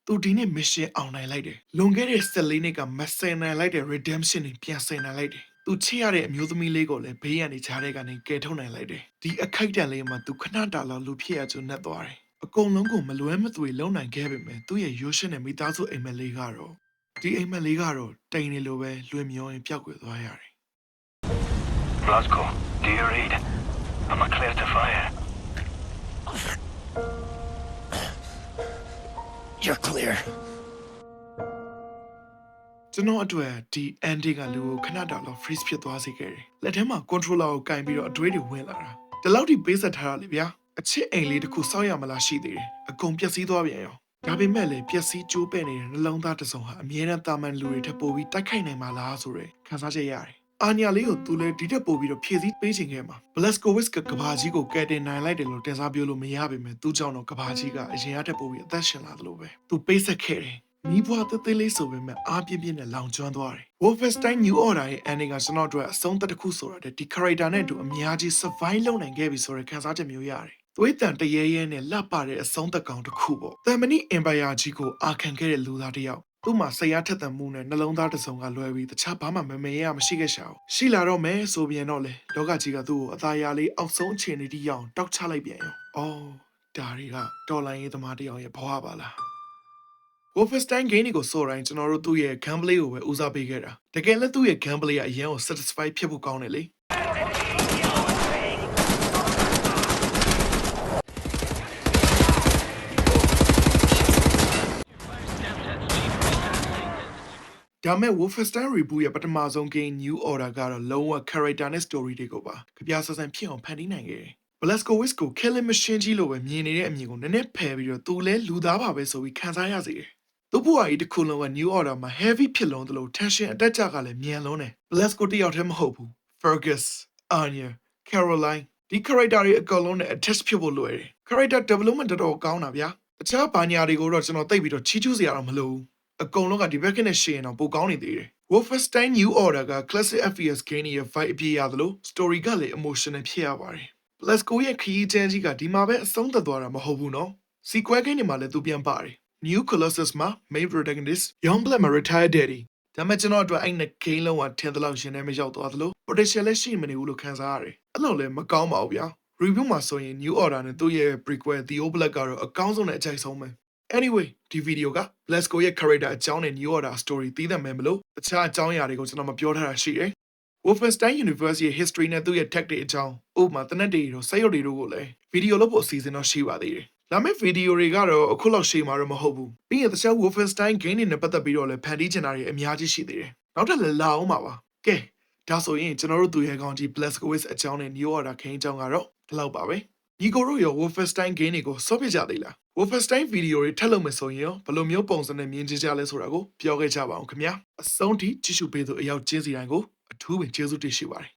သူဒီနေ့ mission အောင်နိုင်လိုက်တယ်လွန်ခဲ့တဲ့14နှစ်ကမဆင်နိုင်လိုက်တဲ့ redemption ကိုပြန်ဆင်နိုင်လိုက်တယ်သူချစ်ရတဲ့အမျိုးသမီးလေးကိုလည်းဘေးရန်နေချားတဲ့ကနေကယ်ထုတ်နိုင်လိုက်တယ်ဒီအခိုက်တန်လေးမှာသူခဏတာလောက်လူဖြစ်ရကြုံနဲ့သွားတယ်အကုန်လုံးကိုမလွဲမသွေလုံနိုင်ခဲ့ပေမဲ့သူ့ရဲ့ရိုးရှင်းတဲ့မိသားစုအိမ်မက်လေးကတော့ဒီအိမ်မက်လေးကတော့တိမ်နေလိုပဲလွင်မျောရင်ပျောက်ကွယ်သွားရတယ် Blasco, do you read? Am I clear to fire? You're clear. ကျွန်တော်အတွက်ဒီ ending ကလူကိုခဏတာလောက် freeze ဖြစ်သွားစေခဲ့တယ်လက်ထဲမှာ controller ကိုကင်ပြီးတော့အတွေးတွေဝင်လာတာဒီလောက်ထိပေးဆက်ထားတာလေဗျာအချစ်အိမ်လေးတစ်ခုစောက်ရမလားရှိသေးတယ်အကုန်ပျက်စီးသွားပြန်ရောဒါပေမဲ့လည်းပျက်စီးကျိုးပဲ့နေတဲ့နှလုံးသားတစ်စုံဟာအမြဲတမ်းတာမန်လူတွေထပ်ပို့ပြီးတိုက်ခိုက်နိုင်မှာလားဆိုရယ်ခံစားချက်ရတယ်အာညာလေးကိုသူလည်းဒီတက်ပို့ပြီးတော့ဖြည့်ဆည်းပေးချင်ခဲ့မှာ Blazkowicz ကကဘာကြီးကိုကယ်တင်နိုင်လိုက်တယ်လို့တင်စားပြောလို့မရပါပဲသူကြောင့်တော့ကဘာကြီးကအရင်ကတက်ပို့ပြီးအသက်ရှင်လာတယ်လို့ပဲသူပေးဆက်ခဲ့တယ်မိဘွားသေးသေးလေးဆိုပေမဲ့အားပြင်းပြင်းနဲ့လောင်ကျွမ်းသွားတယ် Wolfenstein New Order ရဲ့ ending ကကျွန်တော်တို့အဆုံးသက်တစ်ခုဆိုတာတဲ့ဒီ character နဲ့အတူအများကြီး survive လုပ်နိုင်ခဲ့ပြီဆိုတဲ့ခံစားချက်မျိုးရတယ်သွေးတန်တရေရဲနဲ့လှပတဲ့အဆုံးသက်ကောင်တစ်ခုပေါ့တမ်မနီ Empire ကြီးကိုအာခံခဲ့တဲ့လူသားတစ်ယောက်သူ့မှာစိတ်အားထက်သန်မှုနဲ့နှလုံးသားတစ်စုံကလွဲပြီးတခြားဘာမှမမေ့ရမရှိခဲ့ရှာဘူးရှိလာတော့မယ်ဆိုပြန်တော့လေလောကကြီးကသူ့ကိုအသာရလေးအောက်ဆုံးအခြေအနေတိရောက်တောက်ချလိုက်ပြန်ရောအော်ဒါတွေကတော်လိုင်းရေးသမားတစ်ယောက်ရဲ့ဘဝပါလား Wolfenstein game ကိုဆိုတိုင်းကျွန်တော်တို့သူ့ရဲ့ gameplay ကိုပဲဦးစားပေးခဲ့တာတကယ်လည်းသူ့ရဲ့ gameplay ကအရင်ကို satisfy ဖြစ်ဖို့ကောင်းတယ်လေဒါမဲ့ Wolfenstein reboot ရဲ့ပထမဆုံး game New Order ကတော့လုံးဝ character နဲ့ story တွေကိုပါကြပြဆဆန်ဖြစ်အောင်ဖန်တီးနိုင်ခဲ့တယ် Blazkowicz ကို killing machine ကြီးလိုပဲမြင်နေတဲ့အမြင်ကိုနည်းနည်းဖယ်ပြီးတော့သူလဲလူသားပါပဲဆိုပြီးခံစားရစေတယ်သူ့ဘဝကြီးတစ်ခုလုံးက New Order မှာ heavy ဖြစ်လုံးသလို tension အတက်ကြကလည်းမြန်လုံးတယ် Blasco တယောက်တည်းမဟုတ်ဘူး Fergus, Anya, Caroline ဒီ character တွေအကုန်လုံးနဲ့ attach ဖြစ်ဖို့လွယ်တယ် character development တော်တော်ကောင်းတာဗျာတခြားဘာညာတွေကိုတော့ကျွန်တော်သိပြီးတော့ချီးကျူးစရာတော့မလိုဘူးအကုန်လုံးကဒီဘက်ကနဲ့ရှင်းအောင်ပိုကောင်းနေသေးတယ် Wolfenstein New Order က classic FPS game ရဲ့ vibe အပြည့်ရသလို story ကလည်း emotional ဖြစ်ရပါတယ် Blasco ရဲ့ခရီးချမ်းကြီးကဒီမှာပဲအဆုံးသတ်သွားတာမဟုတ်ဘူးနော် sequel game တွေမှာလည်းသူပြန်ပါတယ် New Colossus မှာ main protagonist Youngblood မှာ retired daddy ဒါမဲ့ကျွန်တော်အတွက်အဲ့နဲ့ game လုံးဝထင်သလောက်ရှင်နေမရောက်သွားသလို potential လည်းရှိမနေဘူးလို့ခံစားရတယ်အဲ့လိုလည်းမကောင်းပါဘူးဗျာ review မှာဆိုရင် New Order နဲ့သူ့ရဲ့ prequel The Old Blood ကတော့အကောင်းဆုံးနဲ့အကြိုက်ဆုံးပဲ Anyway ဒီဗီဒီယိုက Blasco ရဲ့ character အကြောင်းနဲ့ New Order story သိသင့်မယ်မလို့တခြားအကြောင်းအရာတွေကိုကျွန်တော်မပြောထားတာရှိတယ် Wolfenstein Universe ရဲ့ history နဲ့သူ့ရဲ့ tech တွေအကြောင်းဥပမာတနက်တွေတို့စက်ရုပ်တွေတို့ကိုလည်းဗီဒီယိုလုပ်ဖို့အစီအစဉ်တော့ရှိပါသေးတယ်လာမယ့်ဗီဒီယိုတွေကတော့အခုလောက်ရှေ့မှာတော့မဟုတ်ဘူးပြီးရင်တခြား Wolfenstein game တွေနဲ့ပတ်သက်ပြီးတော့လည်းဖန်တီးချင်တာတွေအများကြီးရှိသေးတယ်နောက်ထပ်လည်းလာအောင်ပါကဲဒါဆိုရင်ကျွန်တော်တို့သူရဲကောင်းကြီး Blazkowicz အကြောင်းနဲ့ New Order ခင်းအကြောင်းကတော့ဒီလောက်ပါပဲညီကိုတို့ရော Wolfenstein game တွေကိုစောပြကြသေးလား Wolfenstein ဗီဒီယိုတွေထပ်လုပ်မယ်ဆိုရင်ရောဘယ်လိုမျိုးပုံစံနဲ့မြင်ကြလဲဆိုတာကိုပြောခဲ့ကြပါအောင်ခင်ဗျာအဆုံးထိကြည့်ရှုပေးသူအယောက်ချင်းစီတိုင်းကိုအထူးပင်ကျေးဇူးတင်ရှိပါတယ်